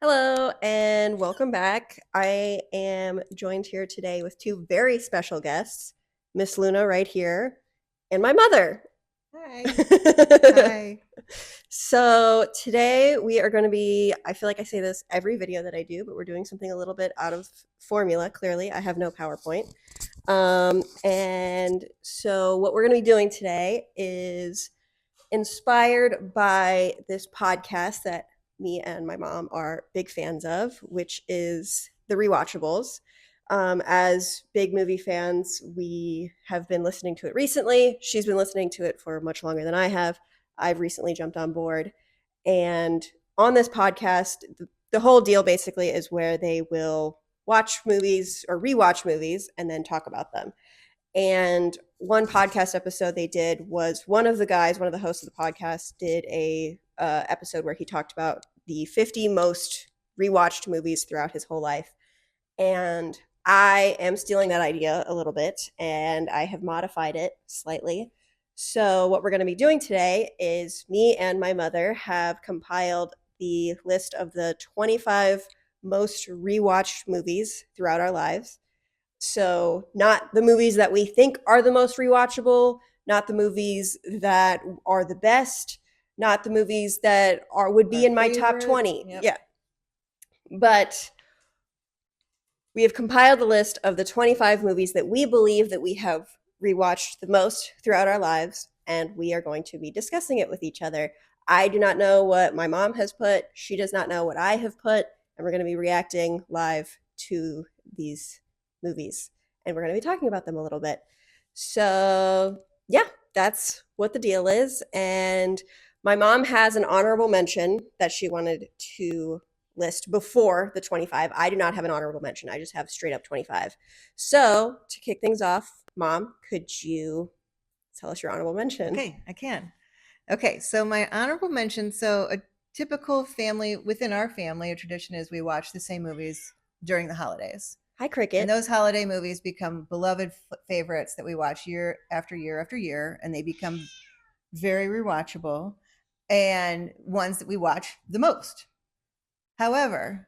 Hello and welcome back. I am joined here today with two very special guests, Miss Luna right here, and my mother. Hi. Hi. So today we are going to be, I feel like I say this every video that I do, but we're doing something a little bit out of formula, clearly. I have no PowerPoint. And so what we're going to be doing today is inspired by this podcast that me and my mom are big fans of, which is The Rewatchables. As big movie fans, we have been listening to it recently. She's been listening to it for much longer than I have. I've recently jumped on board. And on this podcast, the whole deal basically is where they will watch movies or rewatch movies and then talk about them. And one podcast episode they did was one of the guys, one of the hosts of the podcast, did a episode where he talked about the 50 most rewatched movies throughout his whole life. And I am stealing that idea a little bit, and I have modified it slightly. So what we're going to be doing today is me and my mother have compiled the list of the 25 most rewatched movies throughout our lives. So, not the movies that we think are the most rewatchable, not the movies that are the best, not the movies that are would be Our in my top favorite. 20. Yep. Yeah. But we have compiled a list of the 25 movies that we believe that we have rewatched the most throughout our lives, and we are going to be discussing it with each other. I do not know what my mom has put. She does not know what I have put, and we're going to be reacting live to these movies, and we're going to be talking about them a little bit. So, yeah, that's what the deal is. And my mom has an honorable mention that she wanted to list before the 25. I do not have an honorable mention. I just have straight up 25. So, to kick things off, Mom, could you tell us your honorable mention? Okay, I can. Okay, so my honorable mention. So a typical family within our family, a tradition is we watch the same movies during the holidays. Hi, And Cricket. those holiday movies become beloved favorites that we watch year after year after year, and they become very rewatchable and ones that we watch the most. However,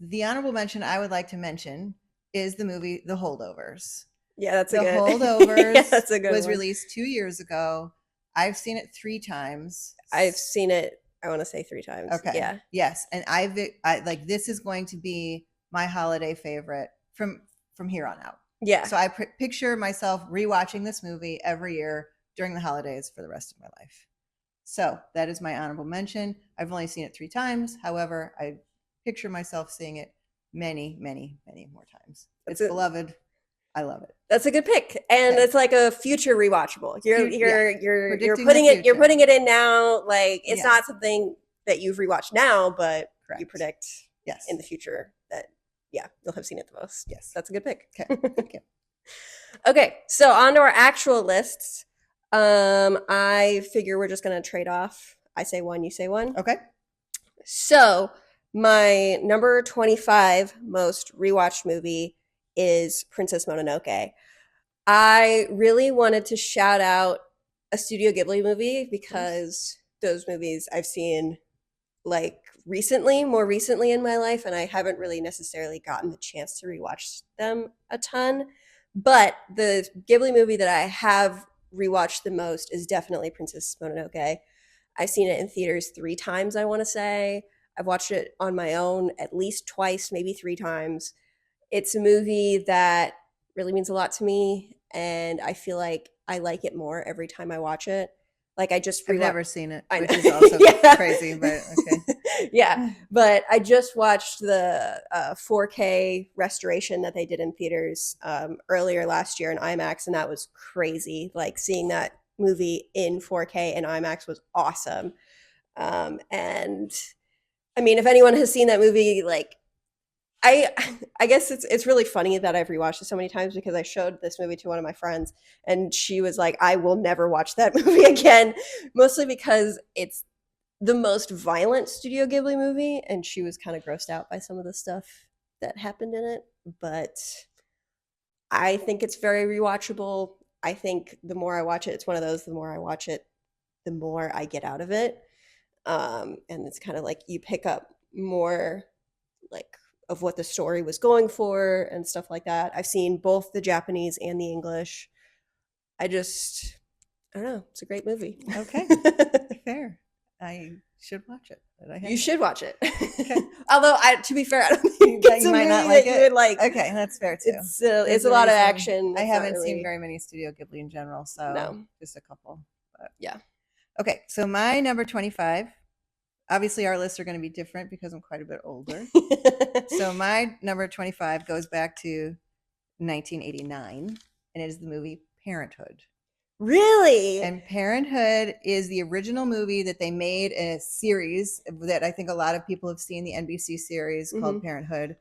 the honorable mention I would like to mention is the movie The Holdovers. Yeah, that's a The good. Yeah, Holdovers that's a good was one. released 2 years ago. I've seen it 3 times. I've seen it. I want to say 3 times. Okay. Yeah. Yes, and I like this is going to be my holiday favorite from here on out. Yeah. So I picture myself rewatching this movie every year during the holidays for the rest of my life. So that is my honorable mention. I've only seen it 3 times. However, I picture myself seeing it many, many, many more times. That's It's a beloved. I love it. that's a good pick, and Okay. it's like a future rewatchable. You're Yeah. you're you're you're Predicting the putting it you're future. putting it in now. Like it's not Yes. something that you've rewatched now, but you Correct. predict Yes. in the future that yeah you'll have seen it the most. Yes. That's a good pick. Okay. Thank you. Okay, so on to our actual lists. I figure we're just gonna trade off. I say one, you say one. Okay. So my number 25 most rewatched movie is Princess Mononoke. I really wanted to shout out a Studio Ghibli movie because those movies I've seen like recently, more recently in my life, and I haven't really necessarily gotten the chance to rewatch them a ton. But the Ghibli movie that I have rewatched the most is definitely Princess Mononoke. I've seen it in theaters 3 times, I want to say. I've watched it on my own at least twice, maybe 3 times. It's a movie that really means a lot to me, and I feel like it more every time I watch it. Like I just I've rewatch. never seen it, I which know. is also Yeah. crazy, but okay. Yeah, but I just watched the 4K restoration that they did in theaters earlier last year in IMAX, and that was crazy. Like seeing that movie in 4K and IMAX was awesome. And I mean, if anyone has seen that movie, like I I guess it's really funny that I've rewatched it so many times because I showed this movie to one of my friends and she was like, I will never watch that movie again, mostly because it's the most violent Studio Ghibli movie, and she was kind of grossed out by some of the stuff that happened in it. But I think it's very rewatchable. I think the more I watch it, it's one of those, the more I watch it, the more I get out of it. And it's kind of like you pick up more like of what the story was going for and stuff like that. I've seen both the Japanese and the English. I don't know. It's a great movie. Okay. Fair. I should watch it. But I You haven't. should watch it. Okay. Although, to be fair, I don't think it's You a might movie not like that you it. would like. Okay, that's fair too. It's There's a lot of reason action. I It's haven't not seen really. very many Studio Ghibli in general, so No. just a couple. But. Yeah. Okay, so my number 25. Obviously, our lists are going to be different because I'm quite a bit older. So my number 25 goes back to 1989, and it is the movie Parenthood. Really? And Parenthood is the original movie that they made in a series that I think a lot of people have seen, the NBC series called Parenthood,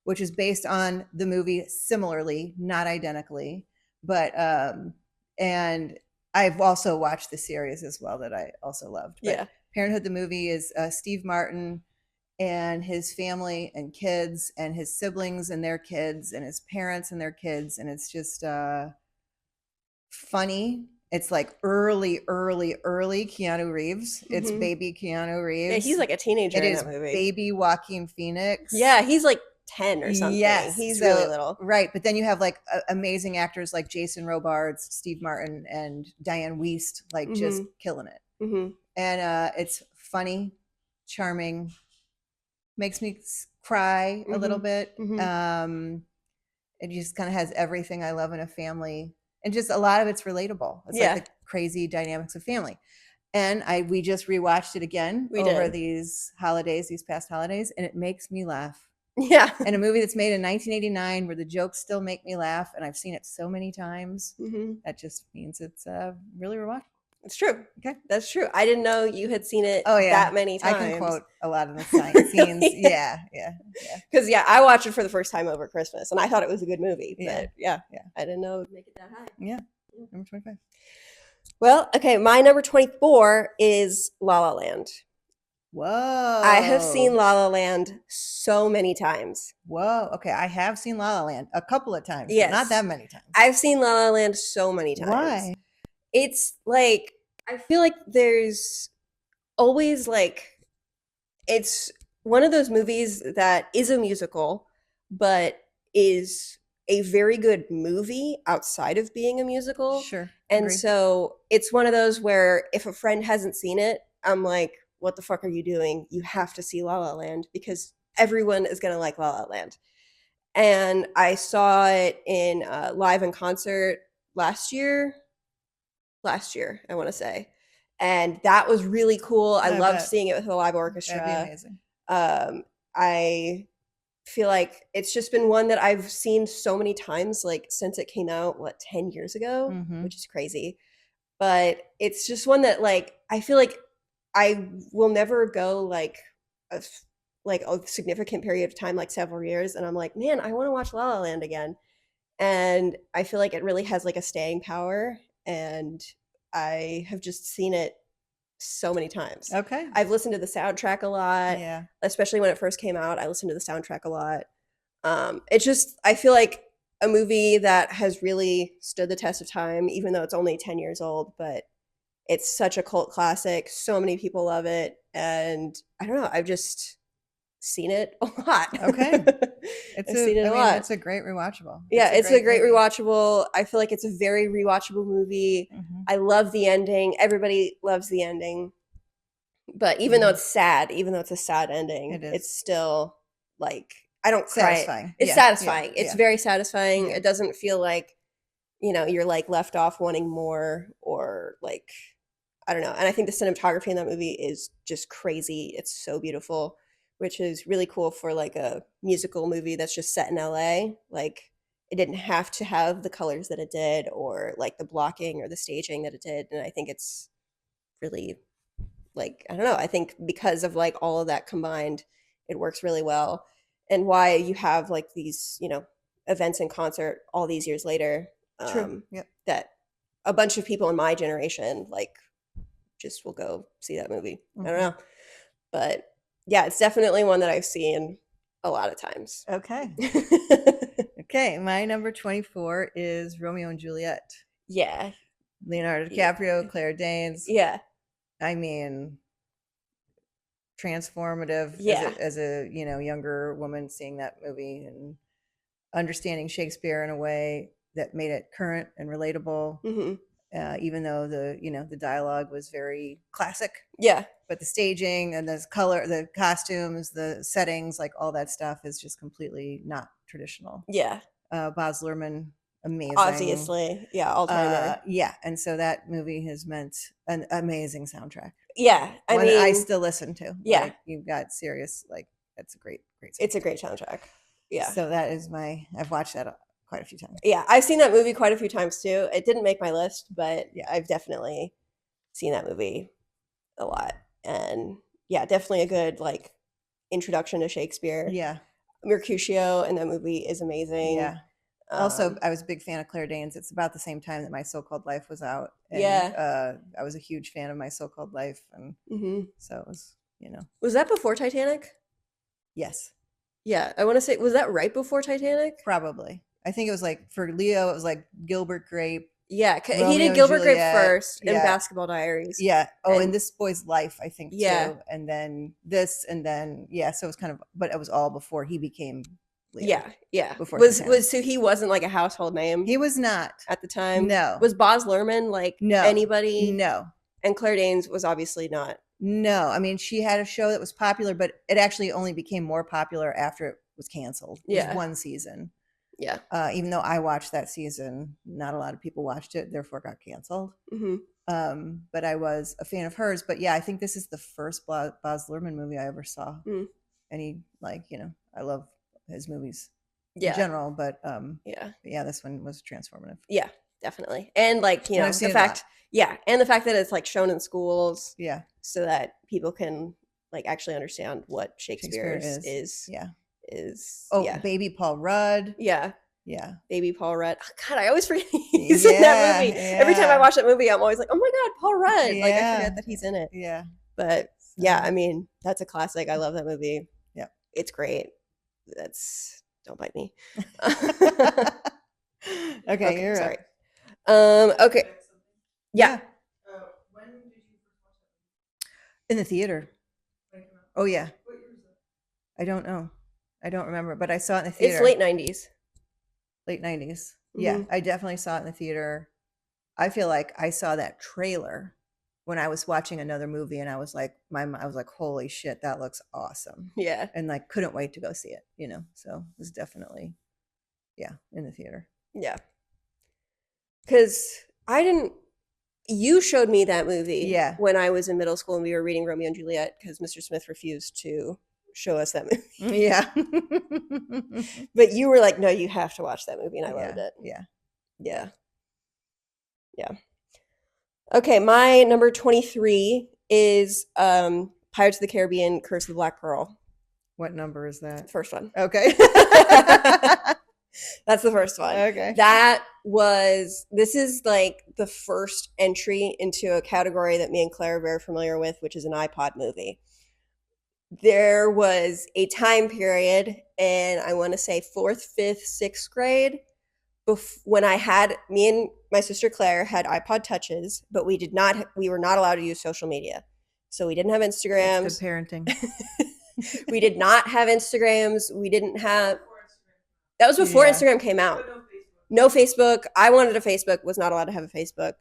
which is based on the movie similarly, not identically. But and I've also watched the series as well that I also loved. But Yeah. Parenthood, the movie, is Steve Martin and his family and kids and his siblings and their kids and his parents and their kids. And it's just funny. It's like early Keanu Reeves. It's baby Keanu Reeves. Yeah, he's like a teenager in that movie. Baby Joaquin Phoenix. Yeah, he's like 10 or something. Yes, he's really little. Right, but then you have like amazing actors like Jason Robards, Steve Martin, and Diane Wiest, like just killing it. And it's funny, charming, makes me cry a little bit. It just kind of has everything I love in a family, and just a lot of it's relatable. It's like the crazy dynamics of family. And we just rewatched it again these past holidays, and it makes me laugh. Yeah. And a movie that's made in 1989 where the jokes still make me laugh, and I've seen it so many times. That just means it's really rewatchable. It's true. Okay. That's true. I didn't know you had seen it that many times. I can quote a lot of the scenes. Yeah. Because, I watched it for the first time over Christmas, and I thought it was a good movie. But, I didn't know it would make it that high. Yeah. Number 25. Well, okay, my number 24 is La La Land. Whoa. I have seen La La Land so many times. Whoa. Okay, I have seen La La Land a couple of times, yes. but not that many times. I've seen La La Land so many times. Why? It's like, I feel like there's always like, it's one of those movies that is a musical, but is a very good movie outside of being a musical. Sure. And Agreed. so it's one of those where if a friend hasn't seen it, I'm like, what the fuck are you doing? You have to see La La Land because everyone is going to like La La Land. And I saw it in live in concert last year, I want to say. And that was really cool. I loved seeing it with the live orchestra. That'd be amazing. I feel like it's just been one that I've seen so many times, like since it came out, 10 years ago, which is crazy. But it's just one that like, I feel like I will never go like a significant period of time, like several years. And I'm like, man, I want to watch La La Land again. And I feel like it really has like a staying power. And I have just seen it so many times. Okay. I've listened to the soundtrack a lot. Yeah. Especially when it first came out, I listened to the soundtrack a lot. It's just, I feel like a movie that has really stood the test of time, even though it's only 10 years old, but it's such a cult classic. So many people love it. And I don't know, I've just seen it a lot. Okay. Seen it a lot. It's a great rewatchable. Yeah, it's a great rewatchable. I feel like it's a very rewatchable movie. I love the ending. Everybody loves the ending. But even though it's sad, even though it's a sad ending, it's still like, I don't cry. Satisfying. It's satisfying. It's very satisfying. Yeah. It doesn't feel like, you're like left off wanting more or like, I don't know. And I think the cinematography in that movie is just crazy. It's so beautiful, which is really cool for like a musical movie that's just set in LA. Like it didn't have to have the colors that it did or like the blocking or the staging that it did. And I think it's really like, I don't know. I think because of like all of that combined, it works really well. And why you have like these, events in concert all these years later. True. Yep. That a bunch of people in my generation like just will go see that movie. I don't know. But yeah, it's definitely one that I've seen a lot of times. Okay. Okay. My number 24 is Romeo and Juliet. Yeah. Leonardo DiCaprio, Claire Danes. Yeah. I mean, transformative Yeah. as a younger woman seeing that movie and understanding Shakespeare in a way that made it current and relatable. Mm-hmm. Even though the dialogue was very classic, Yeah. but the staging and the color, the costumes, the settings, like all that stuff is just completely not traditional. Yeah. Baz Luhrmann, amazing. Obviously. Yeah. All timer. Yeah, and so that movie has meant an amazing soundtrack. Yeah. I One mean, I still listen to. Yeah. Like, you've got serious, like, that's a great soundtrack. It's a great soundtrack. Yeah. So that is I've watched that quite a few times. Yeah. I've seen that movie quite a few times too. It didn't make my list, but yeah, I've definitely seen that movie a lot. And yeah, definitely a good like introduction to Shakespeare. Yeah. Mercutio in that movie is amazing. Yeah. Also, I was a big fan of Claire Danes. It's about the same time that My So-Called Life was out. And, yeah. I was a huge fan of My So-Called Life. And so it was, Was that before Titanic? Yes. Yeah. I want to say, was that right before Titanic? Probably. I think it was like, for Leo, it was like Gilbert Grape. Yeah. He did Gilbert Grape first in Basketball Diaries. Yeah. Oh, and This Boy's Life, I think, yeah. too. And then this, and then, yeah. So it was kind of, but it was all before he became Leo. Yeah. Yeah. Before So he wasn't like a household name? He was not. At the time? No. Was Baz Luhrmann like anybody? No. And Claire Danes was obviously not. No. I mean, she had a show that was popular, but it actually only became more popular after it was canceled. It was one season. Yeah. Even though I watched that season, not a lot of people watched it, therefore got canceled. But I was a fan of hers. But yeah, I think this is the first Baz Luhrmann movie I ever saw. And he, like, I love his movies in general, but yeah, this one was transformative. Yeah, definitely. And like, the fact and the fact that it's like shown in schools, so that people can like actually understand what Shakespeare is. Baby Paul Rudd. Yeah, Baby Paul Rudd. Oh, God, I always forget he's in that movie. Every time I watch that movie, I'm always like, oh my God, Paul Rudd. Like, I forget that he's in it. Yeah, but yeah, I mean, that's a classic. I love that movie. Yeah, it's great. Don't bite me. Okay, you're sorry. Okay. Yeah. When did you first watch that? In the theater. Oh yeah. What year was that? I don't know. I don't remember, but I saw it in the theater. It's late 90s. Late 90s. Yeah, I definitely saw it in the theater. I feel like I saw that trailer when I was watching another movie, and I was like, holy shit, that looks awesome. Yeah. And like, couldn't wait to go see it, So it was definitely, in the theater. Yeah. Because you showed me that movie when I was in middle school and we were reading Romeo and Juliet because Mr. Smith refused to show us that movie. Yeah. But you were like, no, you have to watch that movie, and I loved it. Yeah. Yeah. Yeah. Okay, my number 23 is Pirates of the Caribbean, Curse of the Black Pearl. What number is that? First one. Okay. That's the first one. Okay. This is like the first entry into a category that me and Claire are very familiar with, which is an iPod movie. There was a time period in, I want to say 4th, 5th, 6th grade, when me and my sister Claire had iPod touches, but we were not allowed to use social media. So we didn't have Instagrams. That's good parenting. We did not have Instagrams. That was before Instagram came out. No Facebook. I wanted a Facebook, was not allowed to have a Facebook.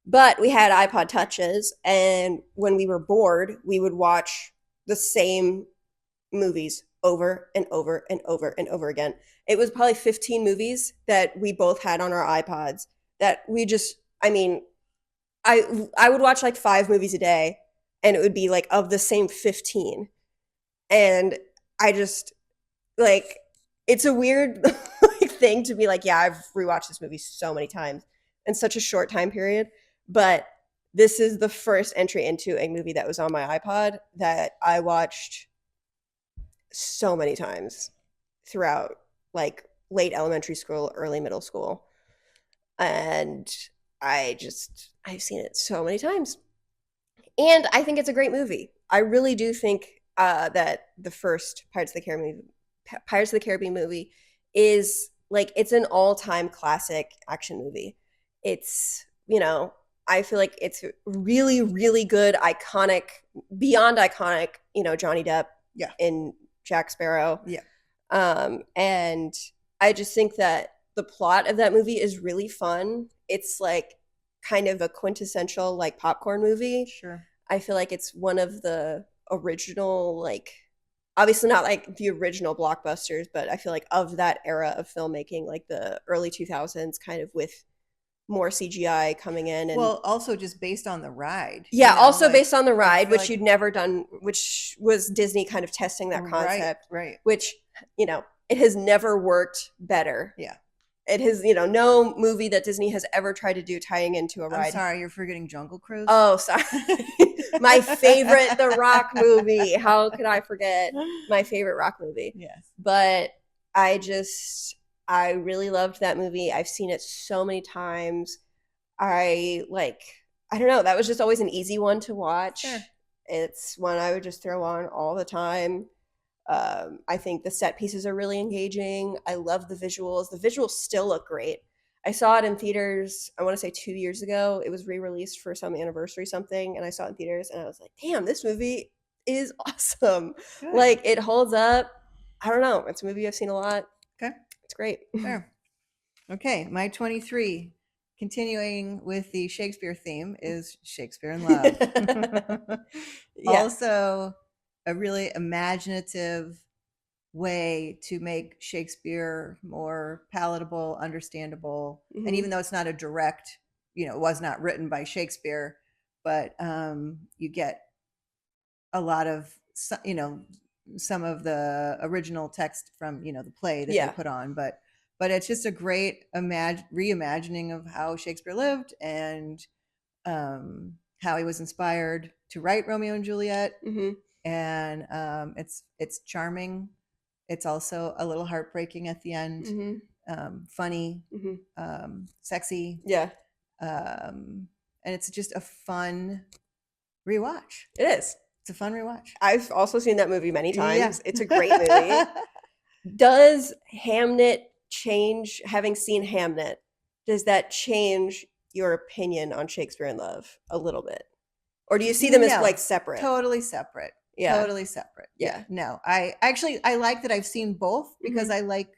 But we had iPod touches, and when we were bored, we would watch the same movies over and over and over and over again. It was probably 15 movies that we both had on our iPods that we just, I mean, I would watch like 5 movies a day, and it would be like of the same 15. And I just, like, it's a weird thing to be like, yeah, I've rewatched this movie so many times in such a short time period. But this is the first entry into a movie that was on my iPod that I watched so many times throughout like late elementary school, early middle school. And I've seen it so many times. And I think it's a great movie. I really do think that the first Pirates of the Caribbean movie is like, it's an all-time classic action movie. It's, I feel like it's really, really good, iconic, beyond iconic, Johnny Depp Yeah. in Jack Sparrow. Yeah. And I just think that the plot of that movie is really fun. It's like kind of a quintessential like popcorn movie. Sure. I feel like it's one of the original, like, obviously not like the original blockbusters, but I feel like of that era of filmmaking, like the early 2000s, kind of with more CGI coming in. And Well, also just based on the ride. yeah, also like, based on the I ride, feel which like- you'd never done, which was Disney kind of testing that concept, Right. which, it has never worked better. Yeah. It has, no movie that Disney has ever tried to do tying into a ride. I'm sorry, you're forgetting Jungle Cruise. Oh, sorry. My favorite The Rock movie. How could I forget my favorite Rock movie? Yes. But I really loved that movie. I've seen it so many times. I don't know, that was just always an easy one to watch. Sure. It's one I would just throw on all the time. I think the set pieces are really engaging. I love the visuals. The visuals still look great. I saw it in theaters, I want to say 2 years ago. It was re-released for some anniversary something, and I saw it in theaters, and I was like, damn, this movie is awesome. Good. Like, it holds up. I don't know. It's a movie I've seen a lot. Okay. It's great. Fair. Okay, my 23, continuing with the Shakespeare theme, is Shakespeare in Love. Yeah. Also, a really imaginative way to make Shakespeare more palatable, understandable. Mhm. And even though it's not a direct, it was not written by Shakespeare, but you get a lot of, some of the original text from, the play that Yeah. they put on. But it's just a great reimagining of how Shakespeare lived and how he was inspired to write Romeo and Juliet. Mhm. And it's charming. It's also a little heartbreaking at the end. Mhm. Funny, Mhm. sexy, Yeah. and it's just a fun rewatch. It is. It's a fun rewatch. I've also seen that movie many times. Yeah. It's a great movie. Does Hamnet change, having seen Hamnet, does that change your opinion on Shakespeare in Love a little bit? Or do you see them as No, like separate? Totally separate. Yeah. Totally separate. Yeah. No, I like that I've seen both because I like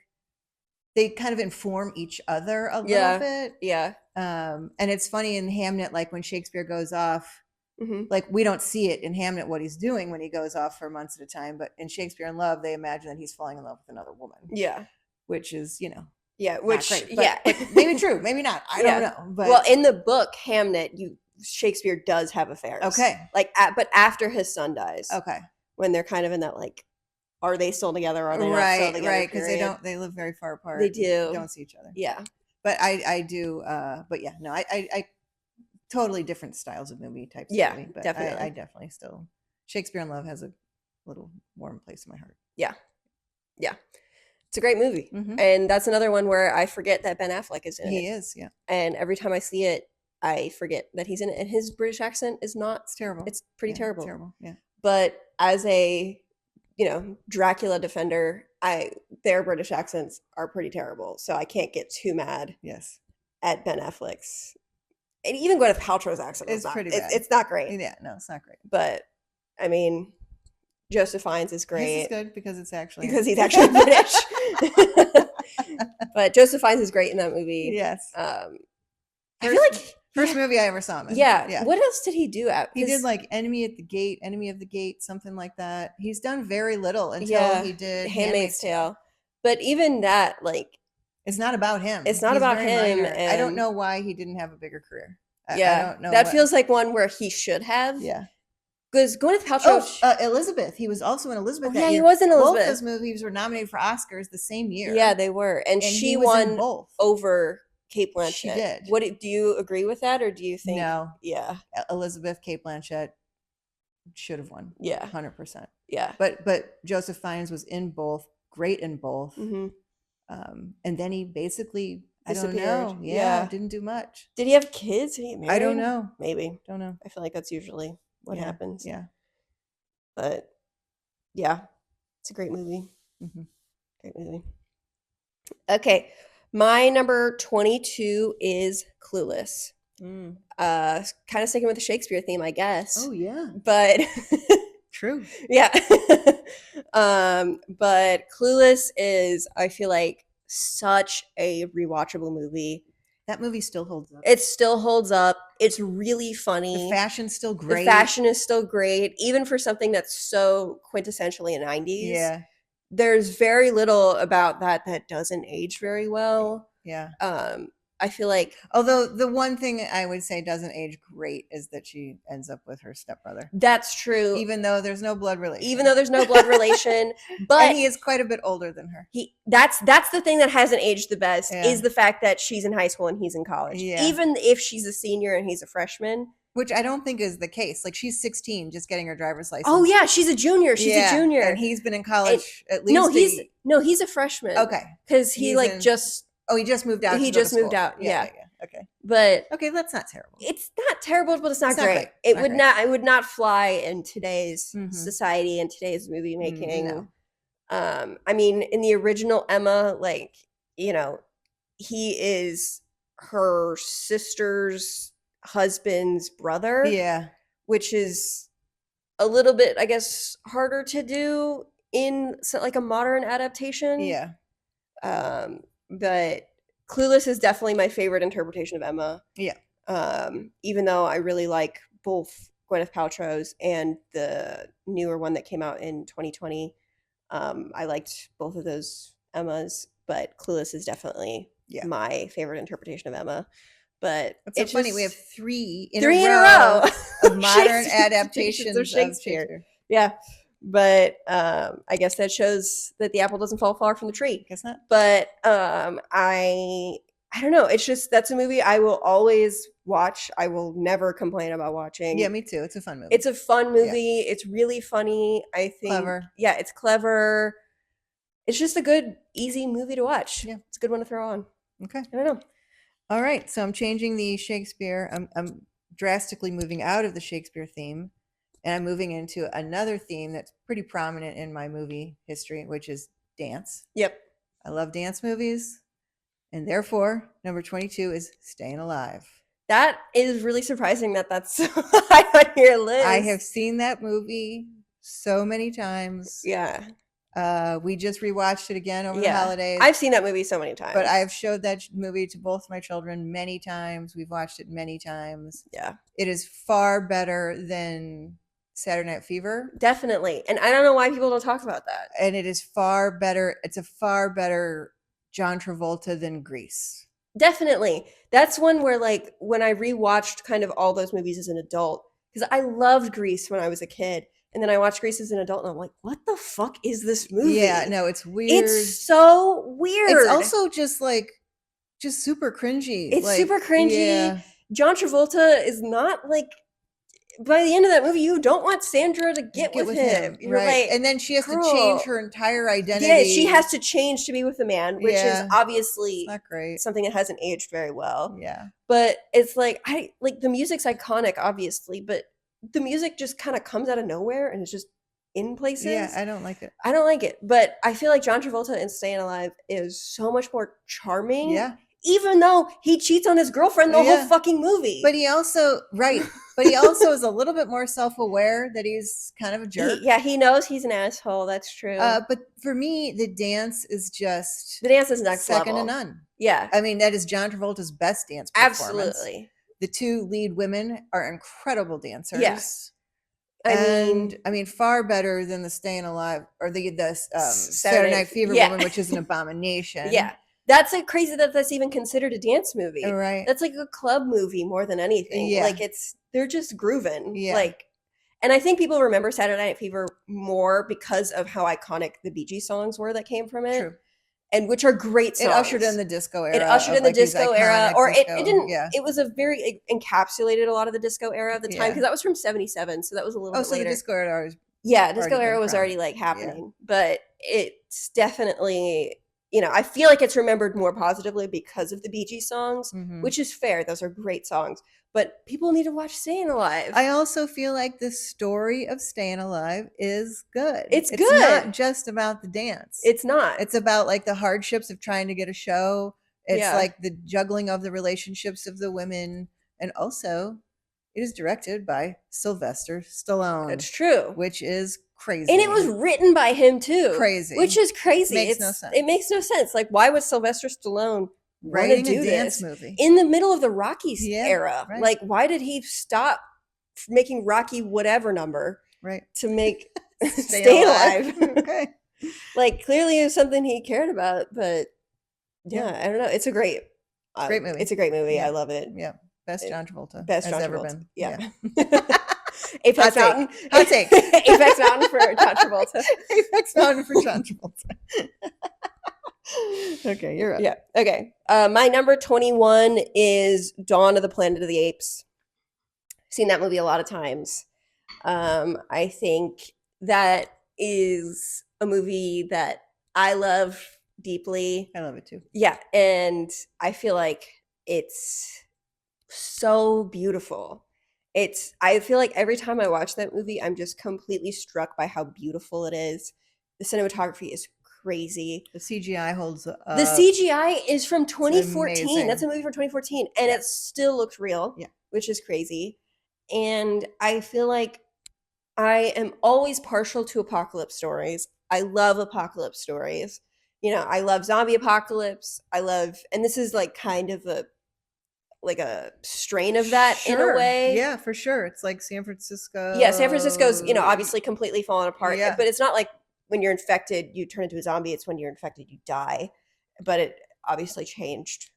they kind of inform each other a little bit. Yeah. And it's funny in Hamnet, like when Shakespeare goes off, Mhm. like we don't see it in Hamnet what he's doing when he goes off for months at a time, but in Shakespeare in Love, they imagine that he's falling in love with another woman. Yeah. Which is, Yeah, not which great, but, yeah. but maybe true, maybe not. I don't know. But well, in the book Hamnet, Shakespeare does have affairs. Okay. Like but after his son dies. Okay. When they're kind of in that like, are they still together? Or are they not Right, still together? right, because they live very far apart. They do. Don't see each other. Yeah. But I do. But yeah, no, I totally different styles of movie types. Yeah, of movie, but definitely. I definitely still Shakespeare in Love has a little warm place in my heart. Yeah. Yeah. It's a great movie. Mhm. And that's another one where I forget that Ben Affleck is in it. He is, yeah. And every time I see it, I forget that he's in it. And his British accent is not, It's terrible. it's pretty Yeah, terrible. Terrible, yeah. But as a, Dracula defender, their British accents are pretty terrible. So I can't get too mad Yes. at Ben Affleck's. And even Gwyneth Paltrow's accent is It's pretty it's, bad. it's not great. Yeah, no, it's not great. But I mean, Joseph Fiennes is His great is good because it's actually because he's actually British. But Joseph Fiennes is great in that movie. Yes. I feel like First movie I ever saw him in. yeah. What else did he do? He did like Enemy of the Gate, something like that. He's done very little until he did Handmaid's Tale. But even that, like, it's not about him. It's not He's about very him. minor. I don't and- know why he didn't have a bigger career. I don't know. that feels like one where he should have. Yeah. Because Gwyneth Paltrow. Elizabeth. He was also in Elizabeth. Yeah, he was in Elizabeth. Both those movies were nominated for Oscars the same year. Yeah, they were, and she he was won in both. over Kate Blanchett. She did. Do you agree with that, or do you think? No. Yeah. Elizabeth, Kate Blanchett should have won. Yeah. 100%. Yeah. But Joseph Fiennes was in both, great in both. Mm-hmm. And then he basically, I don't Disappeared. know. Yeah. Didn't do much. Did he have kids? Did he get married? I don't know. Maybe. Don't know. I feel like that's usually what happens. Yeah. But yeah, it's a great movie. Mm-hmm. Great movie. Okay. My number 22 is Clueless. Mm. Kind of sticking with the Shakespeare theme, I guess. Oh yeah, But true. yeah. But Clueless is, I feel like, such a rewatchable movie. That movie still holds up. It still holds up. It's really The funny. fashion's still The great. fashion is still great, even for something that's so quintessentially a 90s. Yeah, There's very little about that that doesn't age very well. yeah. I feel like Although the one thing I would say doesn't age great is that she ends up with her stepbrother, that's true, even though there's no blood relation. even though there's no blood relation. But and he is quite a bit older than her. That's the thing that hasn't aged the best, Yeah. is the fact that she's in high school and he's in college. Yeah. Even if she's a senior and he's a freshman. Which I don't think is the case. Like, she's 16, just getting her driver's license. Oh yeah, she's a junior. She's a junior. And he's been in college at least. He's a freshman. Okay. Because he just he just moved out. He just moved out. Yeah. Okay. But okay, that's not terrible. It's not terrible, but it's not great. Great. It would not fly in today's Mhm. society and today's movie making. No. I mean, in the original Emma, like, you know, he is her sister's husband's brother. Yeah. Which is a little bit, I guess, harder to do in like a modern adaptation. Yeah. But Clueless is definitely my favorite interpretation of Emma. Yeah. Even though I really like both Gwyneth Paltrow's and the newer one that came out in 2020. I liked both of those Emmas, but Clueless is definitely my favorite interpretation of Emma. But it's so funny. We have three in a row of modern adaptations of Shakespeare. Yeah. But I guess that shows that the apple doesn't fall far from the tree. Guess not. But I don't know. It's just, that's a movie I will always watch. I will never complain about watching. Yeah, me too. It's a fun movie. It's a fun movie. Yeah. It's really funny. I think. Clever. Yeah, it's clever. It's just a good, easy movie to watch. Yeah, it's a good one to throw on. Okay. I don't know. All right, so I'm changing the Shakespeare. I'm drastically moving out of the Shakespeare theme, and I'm moving into another theme that's pretty prominent in my movie history, which is dance. Yep. I love dance movies, and therefore, number 22 is Staying Alive. That is really surprising that that's high on your list. I have seen that movie so many times. Yeah. We just rewatched it again over the holidays. I've seen that movie so many times. But I've showed that movie to both my children many times. We've watched it many times. Yeah. It is far better than Saturday Night Fever. Definitely. And I don't know why people don't talk about that. And it is far better. It's a far better John Travolta than Grease. Definitely. That's one where, like, when I rewatched kind of all those movies as an adult, because I loved Grease when I was a kid. And then I watched Grease as an adult, and I'm like, what the fuck is this movie? Yeah, no, it's weird. It's so weird. It's also just super cringy. It's super cringy. Yeah. John Travolta is not, like, by the end of that movie, you don't want Sandra to get with him. You're right. Like, and then she has to change her entire identity. Yeah, she has to change to be with a man, which is obviously not great. Something that hasn't aged very well. Yeah. But it's like, the music's iconic, obviously, but the music just kind of comes out of nowhere and it's just in places. Yeah, I don't like it. I don't like it. But I feel like John Travolta in Staying Alive is so much more charming. Yeah. Even though he cheats on his girlfriend the whole fucking movie. But he also, is a little bit more self-aware that he's kind of a jerk. He knows he's an asshole. That's true. But for me, the dance is just... The dance is next second level. to none. Yeah. I mean, that is John Travolta's best dance performance. Absolutely. The two lead women are incredible dancers. Yes. I mean, far better than the Staying Alive or the Saturday Night Fever woman, which is an abomination. Yeah. That's like crazy that that's even considered a dance movie. Right. That's like a club movie more than anything. Yeah. Like they're just grooving. Yeah. Like, and I think people remember Saturday Night Fever more because of how iconic the Bee Gees songs were that came from it. True. And which are great songs. It ushered in the disco era. It was a very, it encapsulated a lot of the disco era of the time, because that was from 77, so that was a little bit later. The disco era was disco era was already like happening. Yeah. But it's definitely, I feel like it's remembered more positively because of the Bee Gees songs, which is fair. Those are great songs. But people need to watch Staying Alive. I also feel like the story of Staying Alive is good. It's good. It's not just about the dance. It's not. It's about like the hardships of trying to get a show. It's like the juggling of the relationships of the women And also, it is directed by Sylvester Stallone. It's true. Which is crazy. And it was written by him too. Crazy. Which is crazy. Makes no sense. It makes no sense. Like, why would Sylvester Stallone writing do a dance this movie in the middle of the Rockies era? Right. Like, why did he stop making Rocky whatever number to make Stay Alive? Okay. Like, clearly it was something he cared about, but yeah, I don't know. It's a great movie. It's a great movie. Yeah. I love it. Yeah. Best John Travolta. Best has John ever Travolta. been. Yeah. Apex Mountain. Hot take. Apex Mountain for John Travolta. Apex Mountain for John Travolta. Okay, you're up. Yeah. Okay. My number 21 is Dawn of the Planet of the Apes. Seen that movie a lot of times. I think that is a movie that I love deeply. I love it too. Yeah, and I feel like it's so beautiful. I feel like every time I watch that movie, I'm just completely struck by how beautiful it is. The cinematography is crazy. The CGI holds up. The CGI is from 2014. amazing. That's a movie from 2014, and it still looks real, which is crazy. And I feel like I am always partial to apocalypse stories. I love apocalypse stories. You know, I love zombie apocalypse. And this is like kind of a strain of that in a way. Yeah, for sure. It's like San Francisco. Yeah, San Francisco's, obviously completely fallen apart. Yeah. But it's not like when you're infected, you turn into a zombie. It's when you're infected, you die. But it obviously changed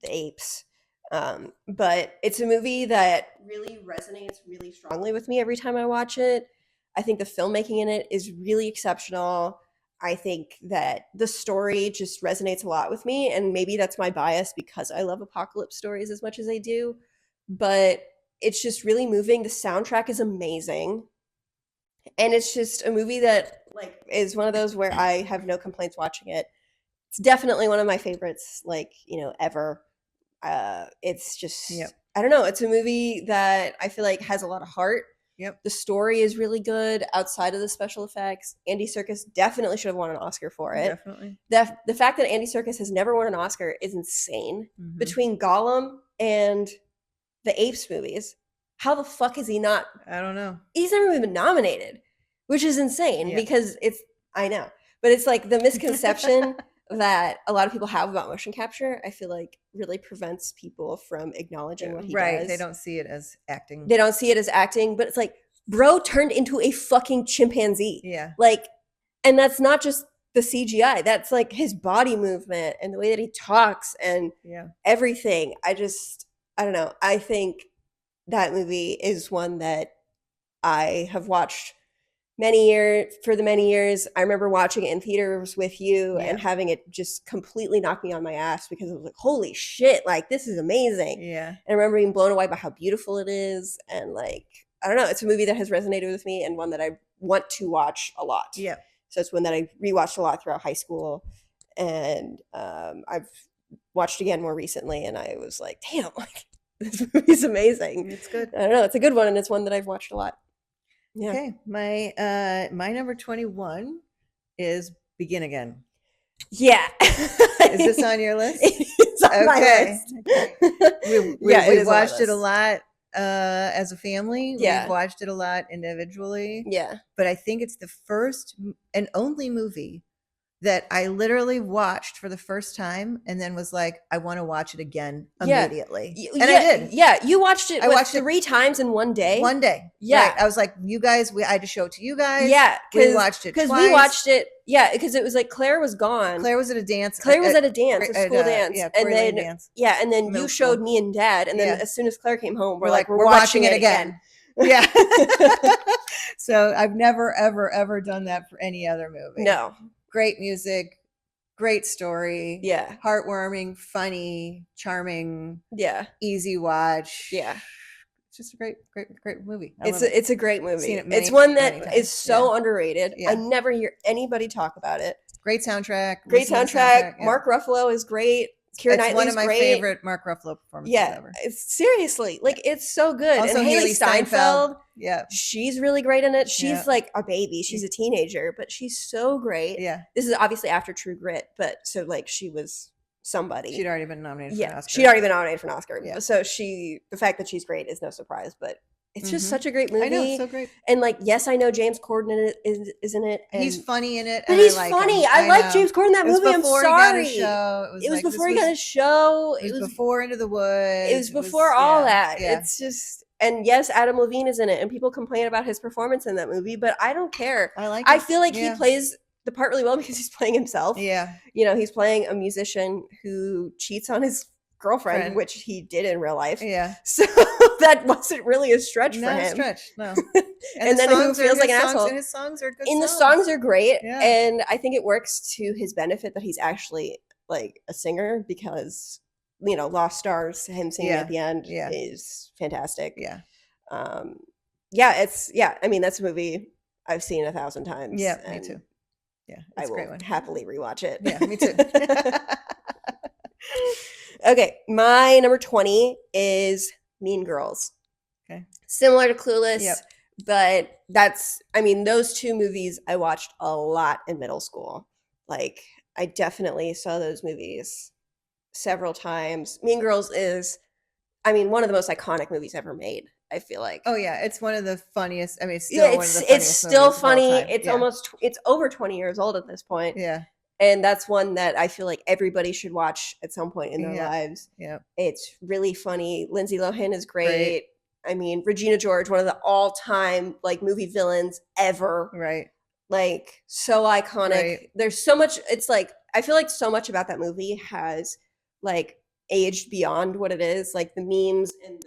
the apes. But it's a movie that really resonates really strongly with me every time I watch it. I think the filmmaking in it is really exceptional. I think that the story just resonates a lot with me, and maybe that's my bias because I love apocalypse stories as much as I do, but it's just really moving. The soundtrack is amazing, and it's just a movie that is one of those where I have no complaints watching it. It's definitely one of my favorites, ever. It's just, I don't know. It's a movie that I feel like has a lot of heart. Yep. The story is really good outside of the special effects. Andy Serkis definitely should have won an Oscar for it. Definitely. The fact that Andy Serkis has never won an Oscar is insane. Mm-hmm. Between Gollum and the Apes movies, how the fuck is he not? I don't know. He's never even been nominated, which is insane because I know. But it's like the misconception that a lot of people have about motion capture, I feel like really prevents people from acknowledging what he does. They don't see it as acting. They don't see it as acting, but it's like, bro turned into a fucking chimpanzee. Yeah. And that's not just the CGI. That's like his body movement and the way that he talks and everything. I don't know. I think that movie is one that I have watched many years. I remember watching it in theaters with you and having it just completely knock me on my ass because it was like, holy shit, this is amazing. Yeah. And I remember being blown away by how beautiful it is. And I don't know, it's a movie that has resonated with me and one that I want to watch a lot. Yeah. So it's one that I rewatched a lot throughout high school. And I've watched again more recently and I was like, damn, this movie's amazing. It's good. I don't know, it's a good one and it's one that I've watched a lot. Yeah. Okay, my number 21 is Begin Again. Yeah. Is this on your list? It's on my list. Okay. We watched it a lot as a family. Yeah. We've watched it a lot individually. Yeah. But I think it's the first and only movie that I literally watched for the first time and then was like, I want to watch it again immediately. And I did. Yeah, you watched it. I watched it 3 times in one day. One day. Yeah. Right. I was like, you guys, I had to show it to you guys. Yeah. We watched it because we watched it. Yeah, because it was like Claire was gone. Claire was at a dance. A school dance. Yeah, and then dance. Yeah, and then you showed me and Dad, and then as soon as Claire came home, we're like, we're watching it again. Yeah. So I've never, ever, ever done that for any other movie. No. Great music. Great story. Yeah. Heartwarming, funny, charming. Yeah. Easy watch. Yeah. It's just a great movie. It's a great movie. It's one that is so underrated. Yeah. I never hear anybody talk about it. Great soundtrack. Yeah. Mark Ruffalo is great. Keira Knightley's one of my great. favorite Mark Ruffalo performances ever. It's seriously it's so good. Also, and Haley Steinfeld, she's really great in it. She's like a baby. She's a teenager, but she's so great. Yeah. This is obviously after True Grit, but so she was somebody. She'd already been nominated for an Yeah, Oscar. she'd already been nominated for an Oscar. Yeah. So the fact that she's great is no surprise, but it's just such a great movie. I know, it's so great. And like, yes, I know James Corden is in it. And, He's funny in it, but and he's I like funny. him. I like know. James Corden in that It was movie. I'm before he got sorry. his show. It was before he got his show. It was before Into the Woods. It was before all that. Yeah. It's just, and yes, Adam Levine is in it, and people complain about his performance in that movie, but I don't care. I like. I it. feel like Yeah. he plays the part really well because he's playing himself. Yeah. You know, he's playing a musician who cheats on his girlfriend, which he did in real life. Yeah. So that wasn't really a stretch for him. No. And then who feels like an asshole. And his songs are good. And the songs are great. Yeah. And I think it works to his benefit that he's actually like a singer because, you know, Lost Stars, him singing at the end is fantastic. Yeah. I mean, that's a movie I've seen 1,000 times. Yeah, me too. Yeah, I will happily rewatch it. Yeah, me too. Okay, my number 20 is Mean Girls. Okay. Similar to Clueless, but those two movies I watched a lot in middle school. Like, I definitely saw those movies several times. Mean Girls is, one of the most iconic movies ever made, I feel like. Oh yeah, it's one of the funniest. I mean, it's still one of the funniest. It's still funny. It's it's over 20 years old at this point. Yeah. And that's one that I feel like everybody should watch at some point in their lives. Yeah. It's really funny. Lindsay Lohan is great. I mean, Regina George, one of the all-time like movie villains ever. Right. Like, so iconic. Right. There's so much, it's like, I feel like so much about that movie has like aged beyond what it is. Like the memes and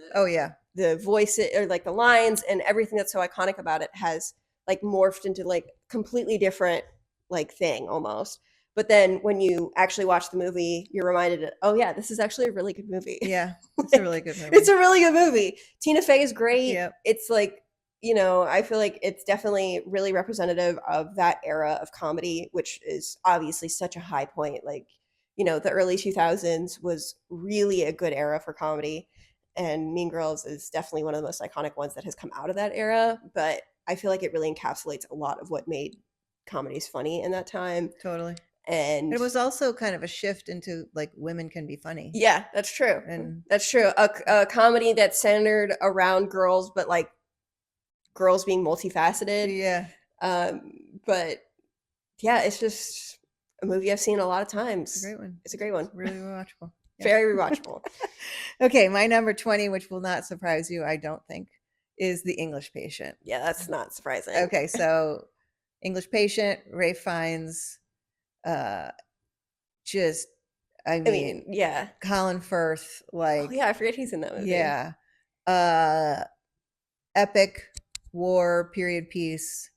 the voices or like the lines and everything that's so iconic about it has like morphed into like completely different like thing almost. But then when you actually watch the movie, you're reminded, oh yeah, this is actually a really good movie. Yeah, it's a really good movie. It's a really good movie. Tina Fey is great. Yep. It's like, you know, I feel like it's definitely really representative of that era of comedy, which is obviously such a high point. Like, you know, the early 2000s was really a good era for comedy. And Mean Girls is definitely one of the most iconic ones that has come out of that era. But I feel like it really encapsulates a lot of what made comedies funny in that time. Totally. And it was also kind of a shift into like women can be funny. Yeah, that's true. And that's true. A comedy that's centered around girls, but like girls being multifaceted. Yeah. But yeah, it's just a movie I've seen a lot of times. It's a great one. It's a great one. Really rewatchable. Yeah. Very rewatchable. Okay, my number 20, which will not surprise you, I don't think, is The English Patient. Yeah, that's not surprising. Okay, so English Patient, Ralph Fiennes, just yeah, Colin Firth, like, oh yeah, I forget he's in that movie. Yeah, epic war period piece,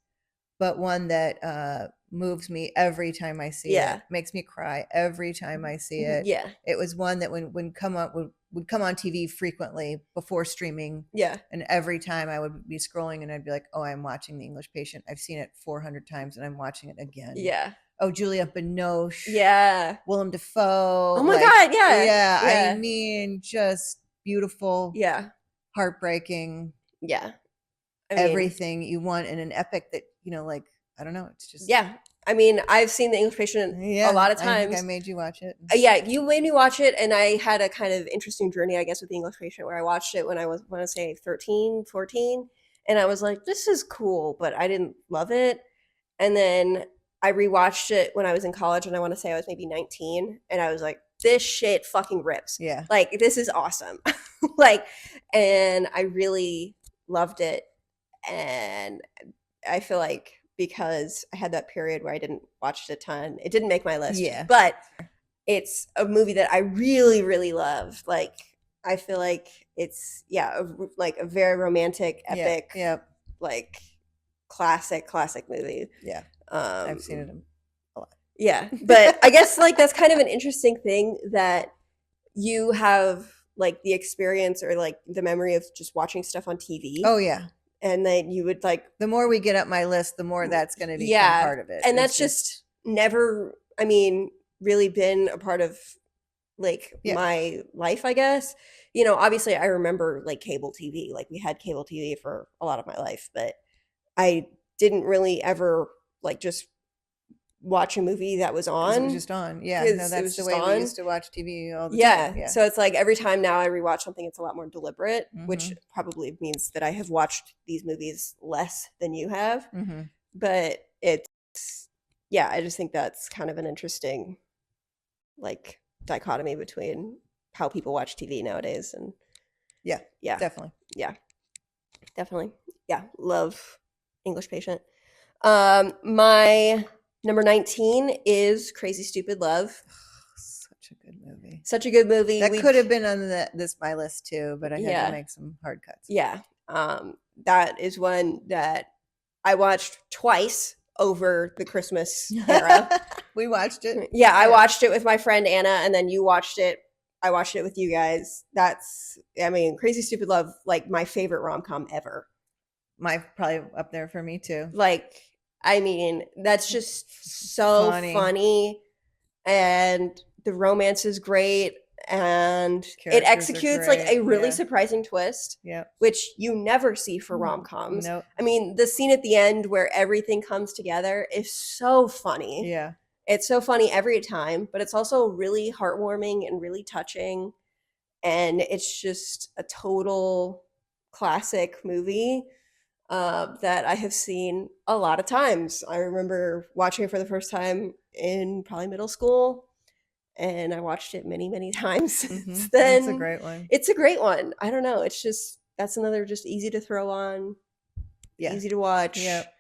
but one that moves me every time I see it. Makes me cry every time I see it. Yeah, it was one that would come on TV frequently before streaming. Yeah, and every time I would be scrolling and I'd be like, oh, I'm watching The English Patient. I've seen it 400 times and I'm watching it again. Yeah. Oh, Juliette Binoche. Yeah. Willem Dafoe. Oh my God. Yeah. Yeah. I mean, just beautiful. Yeah. Heartbreaking. Yeah. Everything you want in an epic that, you know, like, I don't know. It's just. Yeah. I mean, I've seen The English Patient a lot of times. I think I made you watch it. Yeah, you made me watch it, and I had a kind of interesting journey, I guess, with The English Patient, where I watched it when I was, I want to say, 13, 14, and I was like, this is cool, but I didn't love it. And then I rewatched it when I was in college, and I want to say I was maybe 19, and I was like, this shit fucking rips. Yeah. Like, this is awesome. Like, and I really loved it, and I feel like because I had that period where I didn't watch it a ton, it didn't make my list. Yeah. But it's a movie that I really, really love. Like, I feel like it's, like a very romantic, epic, like classic movie. Yeah. I've seen it a lot. Yeah. But I guess like that's kind of an interesting thing that you have like the experience or like the memory of just watching stuff on TV. Oh, yeah. And then you would like, the more we get up my list, the more that's going to be part of it. And that's just never, I mean, really been a part of like my life, I guess. You know, obviously I remember like cable TV, like we had cable TV for a lot of my life, but I didn't really ever like just watch a movie that was Because it was on just on. Yeah, no, because it that's was the just way we on. used to watch TV all the Yeah. time. Yeah. So it's like every time now I rewatch something, it's a lot more deliberate, which Mhm. probably means that I have watched these movies less than you have. Mhm. But it's, yeah, I just think that's kind of an interesting, like, dichotomy between how people watch TV nowadays. And Yeah, yeah, definitely. yeah, definitely. Yeah, love English Patient. My number 19 is Crazy Stupid Love. Such a good movie. Such a good movie. That could have been on this my list too, but I had to Yeah. make some hard cuts. Yeah. That is one that I watched twice over the Christmas era. We watched it. Yeah, I watched it with my friend Anna, and then you watched it. I watched it with you guys. That's, I mean, Crazy Stupid Love, like my favorite rom-com ever. My probably up there for me too. Like, I mean, that's just so funny, and the romance is great, and it executes like a really surprising twist, which you never see for rom-coms. Nope. I mean, the scene at the end where everything comes together is so funny. Yeah. It's so funny every time, but it's also really heartwarming and really touching. And it's just a total classic movie that I have seen a lot of times. I remember watching it for the first time in probably middle school, and I watched it many, many times since then. It's a great one. It's a great one. I don't know. It's just, that's another just easy to throw on, easy to watch. Yep.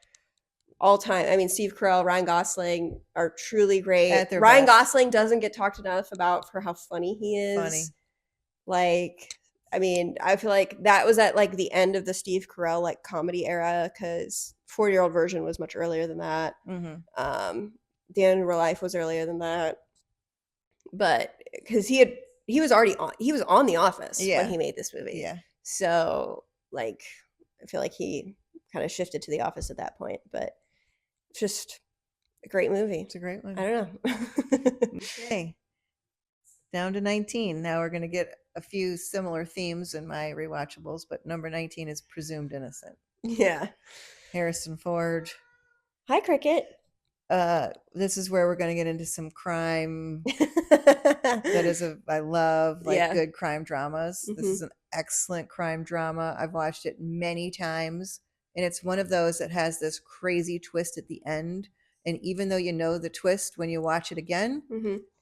All time. I mean, Steve Carell, Ryan Gosling are truly great. At their Ryan best. Gosling doesn't get talked enough about for how funny he is. Funny. Like, I mean, I feel like that was at like the end of the Steve Carell like comedy era, because 40-Year-Old Virgin was much earlier than that. The End of Real Life was earlier than that. But because he was on The Office when he made this movie. Yeah. So like, I feel like he kind of shifted to The Office at that point, but it's just a great movie. It's a great one. I don't know. Okay. Down to 19. Now we're going to get a few similar themes in my rewatchables, but number 19 is Presumed Innocent. Yeah. Harrison Ford. Hi, Cricket. This is where we're going to get into some crime. That is I love good crime dramas. This is an excellent crime drama. I've watched it many times, and it's one of those that has this crazy twist at the end. And even though you know the twist when you watch it again,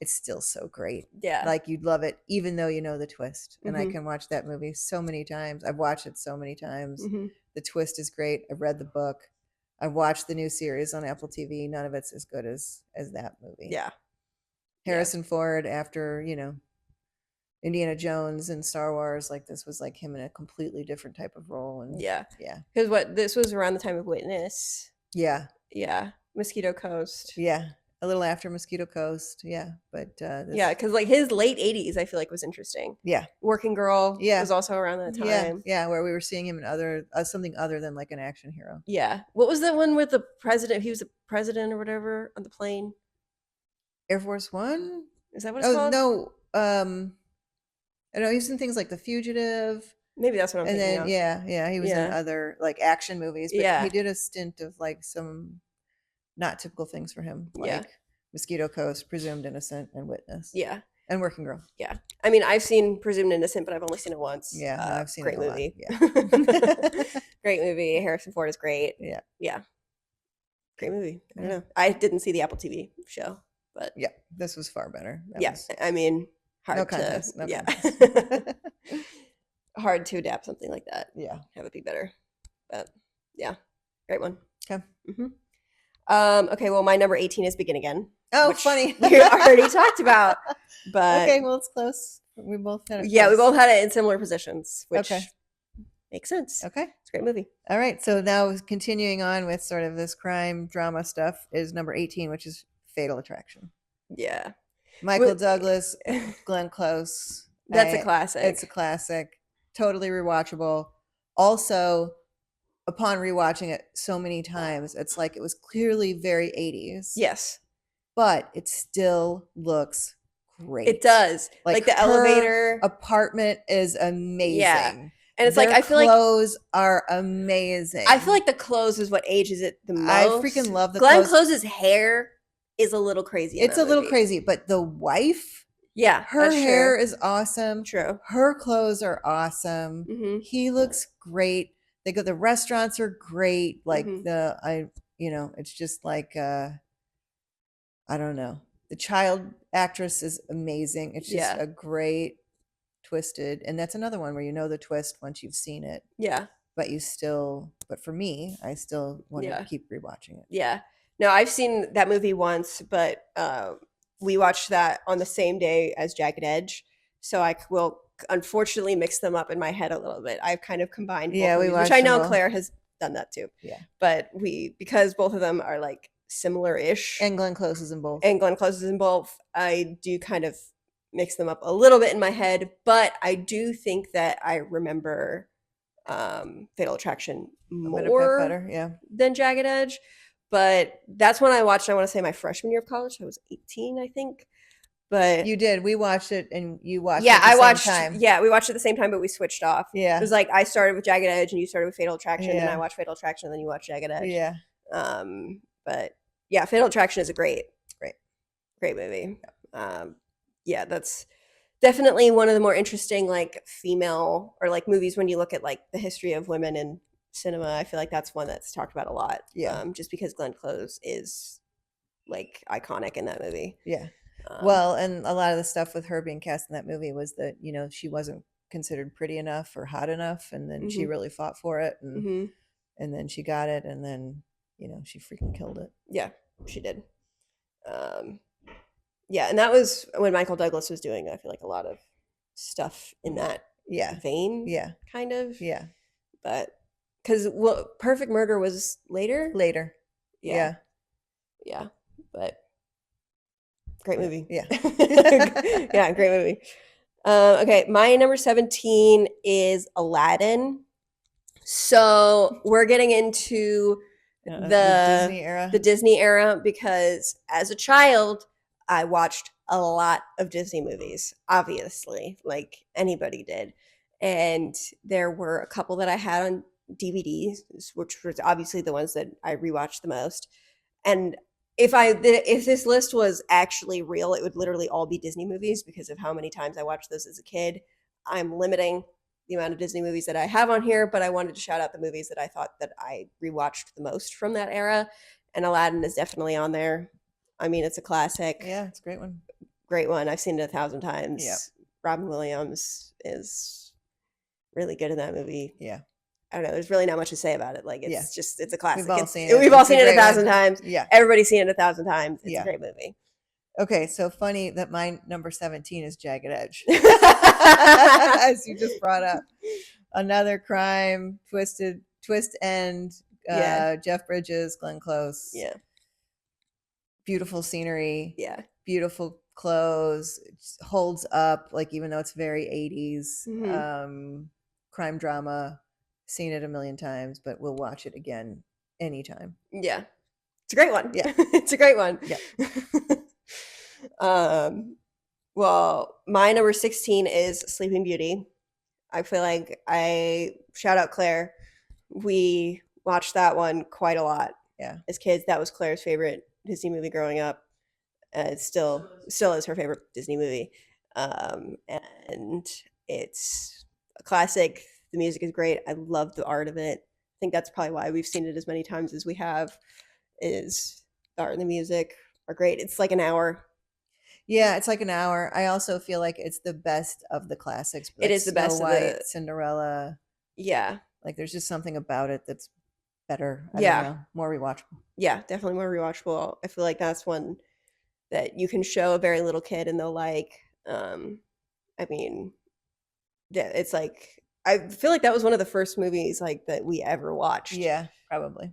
it's still so great. Yeah. Like you'd love it even though you know the twist. And I can watch that movie so many times. I've watched it so many times. The twist is great. I've read the book. I've watched the new series on Apple TV. None of it's as good as that movie. Yeah. Harrison Ford, after, Indiana Jones and Star Wars, like this was like him in a completely different type of role. And yeah. Yeah. Because this was around the time of Witness. Yeah. Yeah. Mosquito Coast. Yeah. A little after Mosquito Coast. Yeah. But yeah, because like his late 80s, I feel like was interesting. Yeah. Working Girl was also around that time. Yeah, where we were seeing him in something other than like an action hero. Yeah. What was the one with the president? He was the president or whatever on the plane. Air Force One? Is that what it's called? No. I know he's in things like The Fugitive. Maybe that's what I'm thinking of. Yeah, he was in other like action movies, but he did a stint of like some not typical things for him, like Mosquito Coast, Presumed Innocent, and Witness. Yeah. And Working Girl. Yeah. I mean, I've seen Presumed Innocent, but I've only seen it once. Yeah, I've seen great it a movie. lot. Yeah. Great movie. Harrison Ford is great. Yeah. Yeah. Great movie. I don't know. I didn't see the Apple TV show, but yeah, this was far better. I mean, hard no contest. Hard to adapt something like that. Yeah. Have it be better. But yeah, great one. Okay. Okay, well, my number 18 is Begin Again. Oh, funny. We already talked about. But okay, well, it's close. We both had it. Yeah, we both had it in similar positions, which makes sense. Okay. It's a great movie. All right, so now continuing on with sort of this crime drama stuff is number 18, which is Fatal Attraction. Yeah. Michael Douglas, Glenn Close. That's a classic. It's a classic. Totally rewatchable. Also, upon rewatching it so many times, it's like it was clearly very 80s. Yes. But it still looks great. It does. Like the elevator. Apartment is amazing. Yeah. And it's like, I feel like clothes are amazing. I feel like the clothes is what ages it the most. I freaking love the Glenn clothes. Close's hair is a little crazy in It's that a little movie. crazy, but the wife, Yeah, her that's hair true. is awesome. True. Her clothes are awesome. Mm-hmm. He looks great. The restaurants are great. Like Mm-hmm. it's just like I don't know. The child actress is amazing. It's just Yeah. a great twisted, and that's another one where you know the twist once you've seen it, Yeah. but for me, I still want to Yeah. keep rewatching it. Yeah. No, I've seen that movie once, but we watched that on the same day as Jagged Edge. So I will unfortunately mix them up in my head a little bit. I've kind of combined both Yeah, we movies, which watched I them know both. Claire has done that too. Yeah. But because both of them are like similar-ish, And Glenn Close is in both. and Glenn Close is in both, I do kind of mix them up a little bit in my head. But I do think that I remember Fatal Attraction A bit better, more yeah. than Jagged Edge. But that's when I watched, I want to say my freshman year of college. I was 18, I think. But You did. We watched it, and you watched it yeah, at the same time. yeah, we watched at the same time, but we switched off. It was Yeah. like I started with Jagged Edge and you started with Fatal Attraction, and I Yeah. watched Fatal Attraction, and then you watched Jagged Edge. Yeah. But yeah, Fatal Attraction is a Great. great movie. Yeah, that's definitely one of the more interesting like female or like movies when you look at like the history of women in cinema. I feel like that's one that's talked about a lot. Yeah. Just because Glenn Close is like iconic in that movie. Yeah. Well, and a lot of the stuff with her being cast in that movie was that, she wasn't considered pretty enough or hot enough, and then she really fought for it, and then she got it, and then, she freaking killed it. Yeah, she did. Yeah, and that was when Michael Douglas was doing, I feel like, a lot of stuff in that vein. Yeah. Kind of. Yeah. But because Perfect Murder was later. Yeah. Yeah. But great movie. Yeah. Yeah, great movie. Okay, my number 17 is Aladdin. So we're getting into the Disney era because as a child, I watched a lot of Disney movies, obviously, like anybody did. And there were a couple that I had on DVDs, which was obviously the ones that I rewatched the most. And if this list was actually real, it would literally all be Disney movies because of how many times I watched those as a kid. I'm limiting the amount of Disney movies that I have on here, but I wanted to shout out the movies that I thought that I rewatched the most from that era. And Aladdin is definitely on there. I mean, it's a classic. Yeah, it's a great one. Great one. I've seen it 1,000 times. Yep. Robin Williams is really good in that movie. Yeah. I don't know. There's really not much to say about it. Like it's a classic. We've all seen it. We've all seen it 1,000 times. Yeah. Everybody's seen it 1,000 times. It's a great movie. Okay, so funny that my number 17 is Jagged Edge, as you just brought up. Another crime, twist end. Jeff Bridges, Glenn Close. Yeah. Beautiful scenery. Yeah. Beautiful clothes. It holds up, like even though it's very 80s. Crime drama. Seen it a million times, but we'll watch it again anytime. Yeah. It's a great one. Yeah. It's a great one. Yeah. Well, my number 16 is Sleeping Beauty. I feel like shout out Claire. We watched that one quite a lot. Yeah. As kids, that was Claire's favorite Disney movie growing up. It still is her favorite Disney movie. And it's a classic. The music is great. I love the art of it. I think that's probably why we've seen it as many times as we have, is the art and the music are great. It's like an hour. Yeah, it's like an hour. I also feel like it's the best of the classics. It is the best of the Cinderella. Yeah. Like there's just something about it that's better. I don't know, more rewatchable. Yeah, definitely more rewatchable. I feel like that's one that you can show a very little kid and they'll like. I mean, it's like I feel like that was one of the first movies like that we ever watched. Yeah, probably.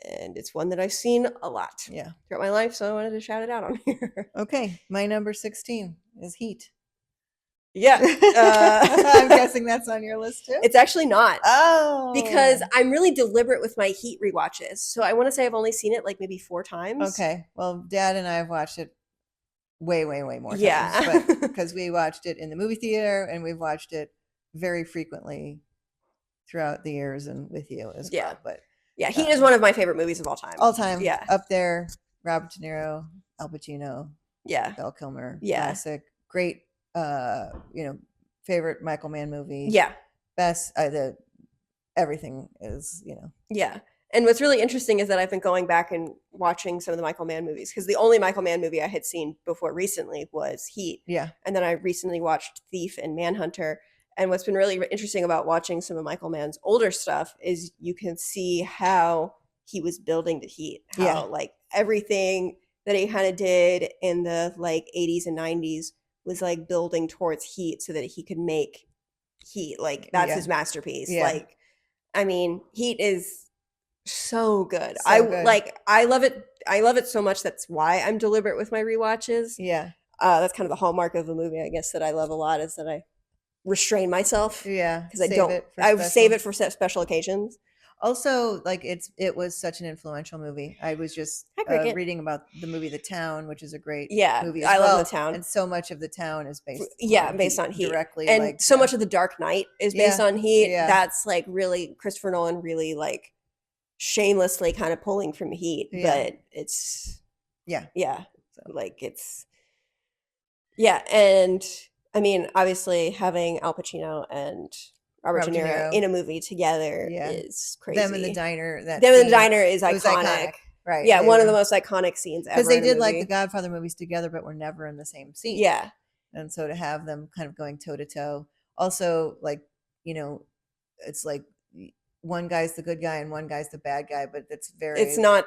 And it's one that I've seen a lot throughout my life, so I wanted to shout it out on here. Okay, my number 16 is Heat. Yeah. I'm guessing that's on your list too? It's actually not. Oh. Because I'm really deliberate with my Heat rewatches. So I want to say I've only seen it like maybe 4 times. Okay. Well, Dad and I have watched it way, way, way more times. Yeah. Because we watched it in the movie theater and we've watched it very frequently throughout the years and with you as well. But yeah, Heat is one of my favorite movies of all time. All time. Yeah. Up there Robert De Niro, Al Pacino, Yeah. Val Kilmer, Yeah. classic, great. Favorite Michael Mann movie. Yeah. Best. Everything is Yeah. And what's really interesting is that I've been going back and watching some of the Michael Mann movies, because the only Michael Mann movie I had seen before recently was Heat. Yeah. And then I recently watched Thief and Manhunter. And what's been really interesting about watching some of Michael Mann's older stuff is you can see how he was building to Heat, how like everything that he kind of did in the like 80s and 90s was like building towards Heat so that he could make Heat. Like that's his masterpiece. Yeah. Like, I mean, Heat is so good. Good. I love it. I love it so much. That's why I'm deliberate with my rewatches. Yeah. That's kind of the hallmark of a movie, I guess, that I love a lot, is that I restrain myself. Yeah. Because I save it for special occasions. Also, like it was such an influential movie. I was just reading about the movie The Town, which is a great movie as I well. love The Town. And so much of The Town is based on Heat directly. And like, so much of The Dark Knight is based on Heat. Yeah. That's like really Christopher Nolan really like shamelessly kind of pulling from Heat. But it's like it's and I mean, obviously having Al Pacino and Robert De Niro in a movie together is crazy. Them in the diner. Them in the diner is iconic. Right. Yeah, one of the most iconic scenes ever. Because they did like the Godfather movies together, but were never in the same scene. Yeah. And so to have them kind of going toe to toe. Also, like, it's like one guy's the good guy and one guy's the bad guy, but it's not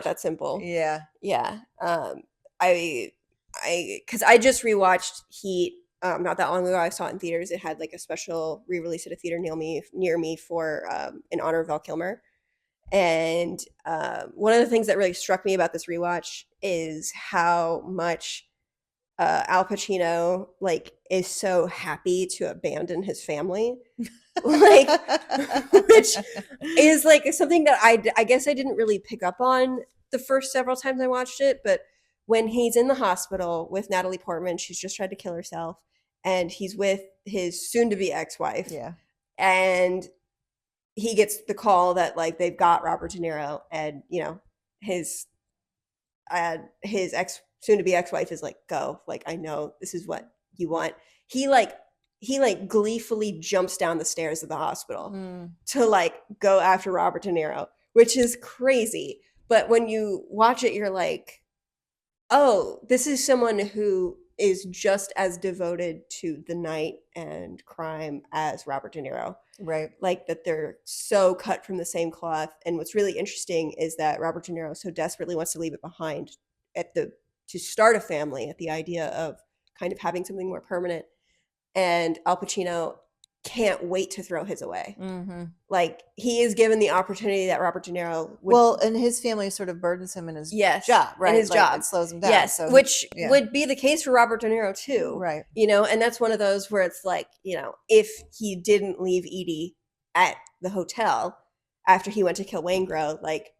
that simple. Yeah. Yeah. Because I just rewatched Heat not that long ago. I saw it in theaters. It had like a special re-release at a theater near me for in honor of Val Kilmer. And one of the things that really struck me about this rewatch is how much Al Pacino like is so happy to abandon his family, like, which is like something that I guess I didn't really pick up on the first several times I watched it. But when he's in the hospital with Natalie Portman, she's just tried to kill herself, and he's with his soon-to-be ex-wife. Yeah, and he gets the call that like they've got Robert De Niro, and his soon-to-be ex-wife is like, go, like, I know this is what you want. He gleefully jumps down the stairs of the hospital to like go after Robert De Niro, which is crazy. But when you watch it, you're like, oh, this is someone who is just as devoted to the night and crime as Robert De Niro. Right. Like that they're so cut from the same cloth. And what's really interesting is that Robert De Niro so desperately wants to leave it behind to start a family, at the idea of kind of having something more permanent. And Al Pacino can't wait to throw his away. Mm-hmm. Like he is given the opportunity that Robert De Niro would. And his family sort of burdens him in his job, right? In his job. It slows him down. Yes, so which would be the case for Robert De Niro too. Right. And that's one of those where it's like, if he didn't leave Edie at the hotel after he went to kill Waingro, like,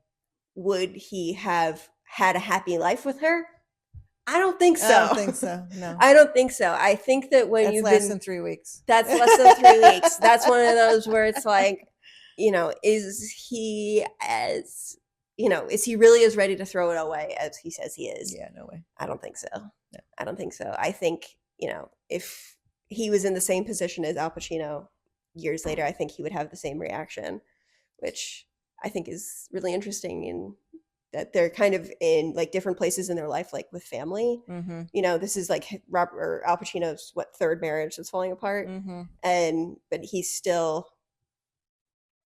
would he have had a happy life with her? I don't think so. I don't think so. No. I don't think so. I think that that's less than 3 weeks. That's less than 3 weeks. That's one of those where it's like, is he really as ready to throw it away as he says he is? Yeah, no way. I don't think so. No. I don't think so. I think, if he was in the same position as Al Pacino years later, I think he would have the same reaction, which I think is really interesting in that they're kind of in like different places in their life, like with family. Mm-hmm. This is like Al Pacino's third marriage that's falling apart, but he's still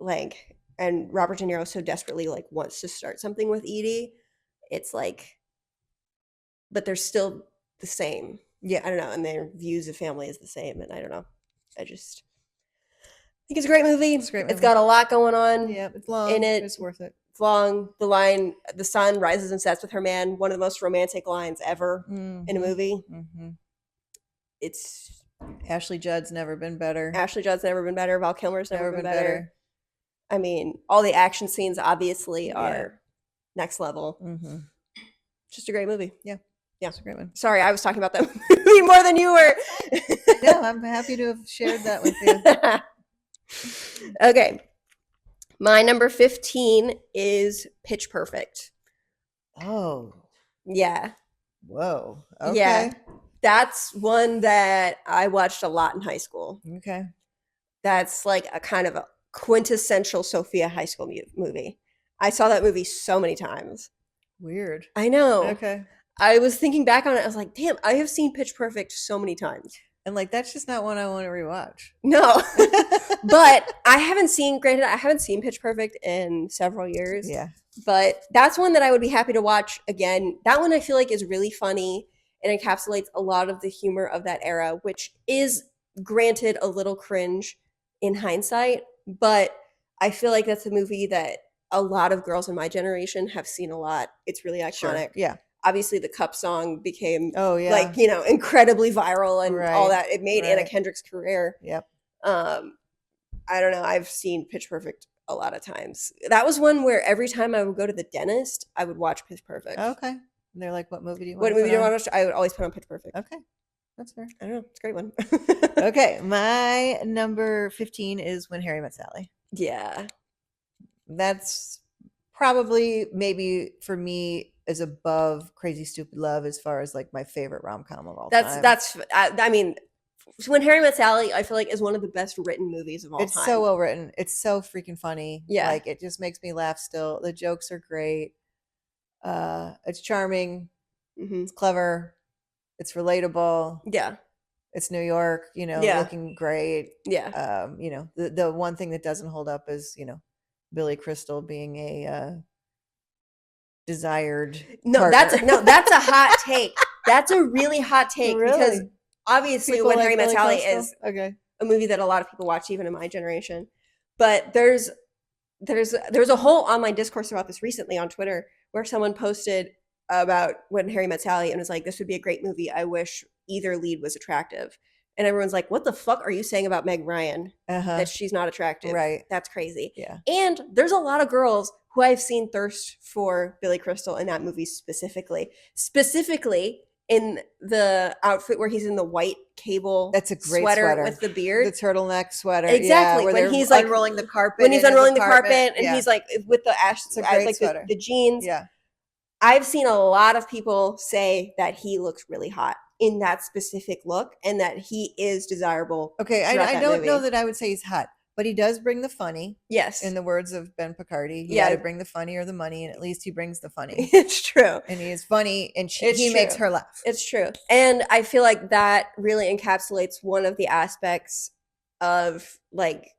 like, and Robert De Niro so desperately like wants to start something with Edie. It's like, but they're still the same. Yeah, I don't know, and their views of family is the same, and I don't know. I just think it's a great movie. It's a great movie. It's got a lot going on. Yeah, it's long. In it. It's worth it. It's long. The line, "The sun rises and sets with her man," one of the most romantic lines ever in a movie. Mm-hmm. It's Ashley Judd's never been better. Ashley Judd's never been better. Val Kilmer's never been better. I mean, all the action scenes obviously are next level. Mm-hmm. Just a great movie. Yeah. It's a great one. Sorry, I was talking about that movie more than you were. No, I'm happy to have shared that with you. Okay. My number 15 is Pitch Perfect. Oh. Yeah. Whoa. Yeah. Okay. That's one that I watched a lot in high school. Okay. That's like a kind of a quintessential Sophia high school movie. I saw that movie so many times. Weird. I know. Okay. I was thinking back on it. I was like, damn, I have seen Pitch Perfect so many times. And like that's just not one I want to rewatch. No. But I haven't seen, granted, I haven't seen Pitch Perfect in several years. Yeah. But that's one that I would be happy to watch again. That one I feel like is really funny and encapsulates a lot of the humor of that era, which is granted a little cringe in hindsight, but I feel like that's a movie that a lot of girls in my generation have seen a lot. It's really iconic. Sure. Yeah. Obviously the Cup song became Oh yeah. like, you know, incredibly viral and all Right. that. It made Anna Right. Kendrick's career. Yep. I don't know. I've seen Pitch Perfect a lot of times. That was one where every time I would go to the dentist, I would watch Pitch Perfect. Okay. And they're like, what movie do you want What to movie do put you on? want to watch? I would always put on Pitch Perfect. Okay. That's fair. I don't know. It's a great one. Okay. My number 15 is When Harry Met Sally. Yeah. That's probably maybe for me is above Crazy Stupid Love as far as like my favorite rom-com of all time. I mean, When Harry Met Sally, I feel like is one of the best written movies of all It's time. so well written. It's so freaking funny. Yeah. Like it just makes me laugh still. The jokes are great. It's charming. Mhm. It's clever. It's relatable. Yeah. It's New York, you know, Yeah. looking great. Yeah. You know, the one thing that doesn't hold up is, you know, Billy Crystal being a desired No, partner. that's a hot take. That's a really hot take because Really? obviously People When like Harry Met Billy Sally Crystal? is Okay. a movie that a lot of people watch even in my generation. But there's a whole online discourse about this recently on Twitter where someone posted about When Harry Met Sally and was like, this would be a great movie. I wish either lead was attractive. And everyone's like, what the fuck are you saying about Meg Ryan? Uh-huh. That she's not attractive. Right. That's crazy. Yeah. And there's a lot of girls who I've seen thirst for Billy Crystal in that movie specifically. Specifically in the outfit where he's in the white cable That's a great sweater with the beard. The turtleneck sweater. Exactly. Yeah, where When they're he's like unrolling the carpet. when he's in his unrolling the apartment. carpet and Yeah. he's like with the It's a great like sweater. the jeans. Yeah. I've seen a lot of people say that he looks really hot in that specific look and that he is desirable. Okay, throughout I that don't know movie. that I would say he's hot, but he does bring the funny. Yes. In the words of Ben Picardi, you Yeah. got to bring the funny or the money, and at least he brings the funny. It's true. And he is funny, and It's he true. makes her laugh. It's true. And I feel like that really encapsulates one of the aspects of like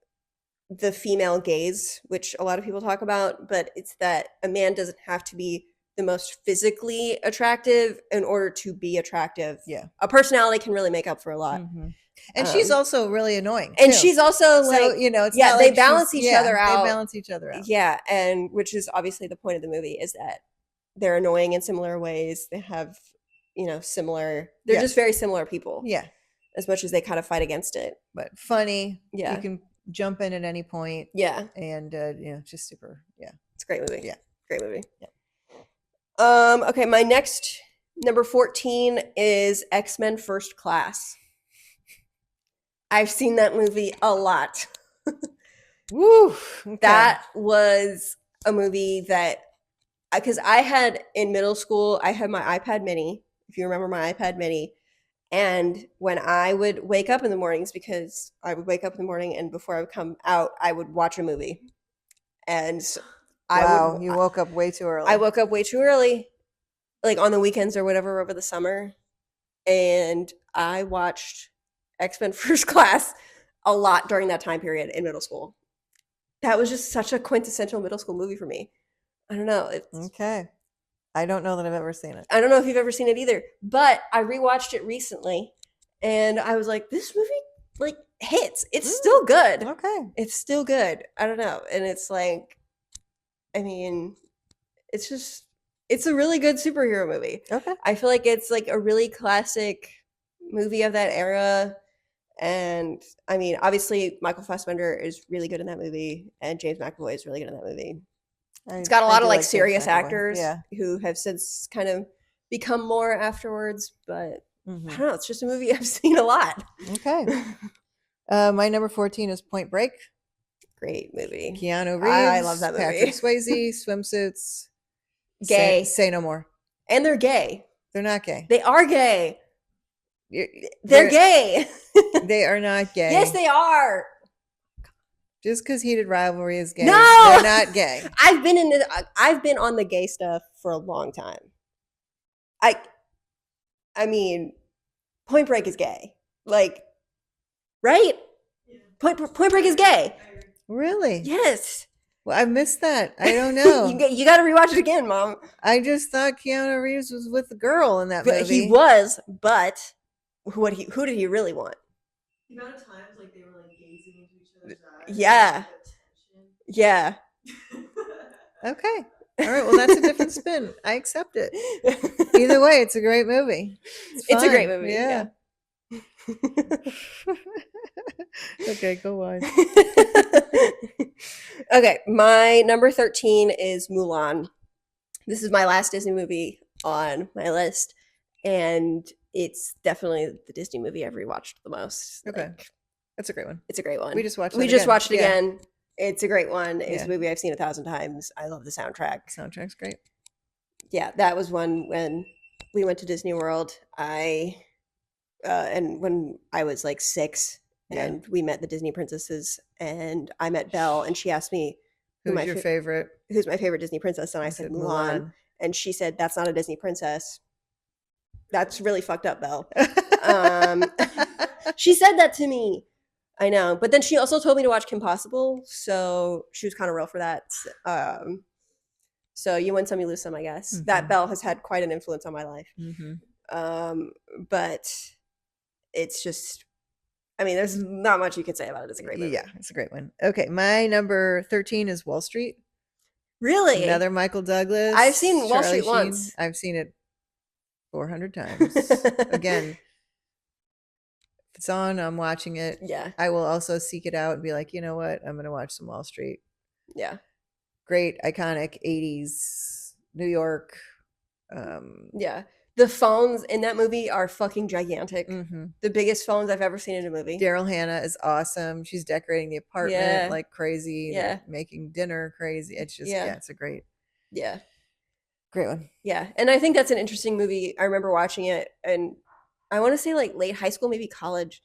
the female gaze, which a lot of people talk about, but it's that a man doesn't have to be the most physically attractive in order to be attractive. Yeah. A personality can really make up for a lot. Mm-hmm. And she's also really annoying. And too. she's also so, like, you know, it's yeah, not they like balance each other out. They balance each other out. Yeah, and which is obviously the point of the movie is that they're annoying in similar ways. They have, you know, they're just very similar people. Yeah. As much as they kind of fight against it. But funny. Yeah. You can jump in at any point. Yeah. And, you know, just super. Yeah. It's a great movie. Yeah. Great movie. Yeah. Okay, my next number 14 is X-Men First Class. I've seen that movie a lot. Woo! Okay. That was a movie that, because I had in middle school, I had my iPad mini, if you remember my iPad mini. And when I would wake up in the mornings, because I would wake up in the morning and before I would come out, I would watch a movie. And you woke up way too early. I woke up way too early, like on the weekends or whatever over the summer. And I watched X-Men First Class a lot during that time period in middle school. That was just such a quintessential middle school movie for me. I don't know. Okay. I don't know that I've ever seen it. I don't know if you've ever seen it either, but I rewatched it recently and I was like, this movie like hits. It's still good. Okay. It's still good. I don't know. And it's like, I mean, it's a really good superhero movie. Okay. I feel like it's like a really classic movie of that era. And I mean, obviously Michael Fassbender is really good in that movie and James McAvoy is really good in that movie. It's got a lot of like serious actors who have since kind of become more afterwards, but I don't know. It's just a movie I've seen a lot. Okay. My number 14 is Point Break. Great movie. Keanu Reeves. I love that movie. Patrick Swayze, swimsuits. Gay. Say no more. And they're gay. They're not gay. They are gay. You're- They're gay. They are not gay. Yes, they are. Just because heated rivalry is gay, No! they're not gay. I've been on the gay stuff for a long time. I mean, Point Break is gay. Like, right? Point Break is gay. Really? Yes. Well, I missed that. I don't know. You got to rewatch it again, Mom. I just thought Keanu Reeves was with the girl in that movie. He was, but who did he really want? The amount of times like they were like gazing into each other's eyes. Yeah. Yeah. Okay. All right. Well, that's a different spin. I accept it. Either way, it's a great movie. It's a great movie. Yeah. Okay, go on. Okay, my number 13 is Mulan. This is my last Disney movie on my list, and it's definitely the Disney movie I've rewatched the most. Okay. Like, That's a great one. it's a great one. We just watched watched it Yeah. again. It's a great one. It's Yeah. a movie I've seen 1,000 times. I love the soundtrack. Soundtrack's great. Yeah, that was one when we went to Disney World. And when I was like 6, Yeah. and we met the Disney princesses, and I met Belle, and she asked me Who's your favorite? who's my favorite Disney princess, and I said Mulan, and she said that's not a Disney princess. That's really fucked up, Belle. She said that to me. I know, but then she also told me to watch Kim Possible, so she was kind of real for that. So you win some, you lose some, I guess. That Mhm. Belle has had quite an influence on my life. Mm-hmm. But it's just, I mean, there's not much you could say about it. It's a great movie. Yeah, it's a great one. Okay, my number 13 is Wall Street. Really? Another Michael Douglas. I've seen Wall Charlie Street once. Sheen. I've seen it 400 times. Again, if it's on, I'm watching it. Yeah. I will also seek it out and be like, you know what? I'm going to watch some Wall Street. Yeah. Great, iconic 80s New York. Yeah. The phones in that movie are fucking gigantic. Mhm. The biggest phones I've ever seen in a movie. Daryl Hannah is awesome. She's decorating the apartment Yeah. like crazy. Yeah. They're making dinner crazy. It's just, Yeah. yeah, it's a great Yeah. one. Yeah. And I think that's an interesting movie. I remember watching it, and I want to say like late high school, maybe college.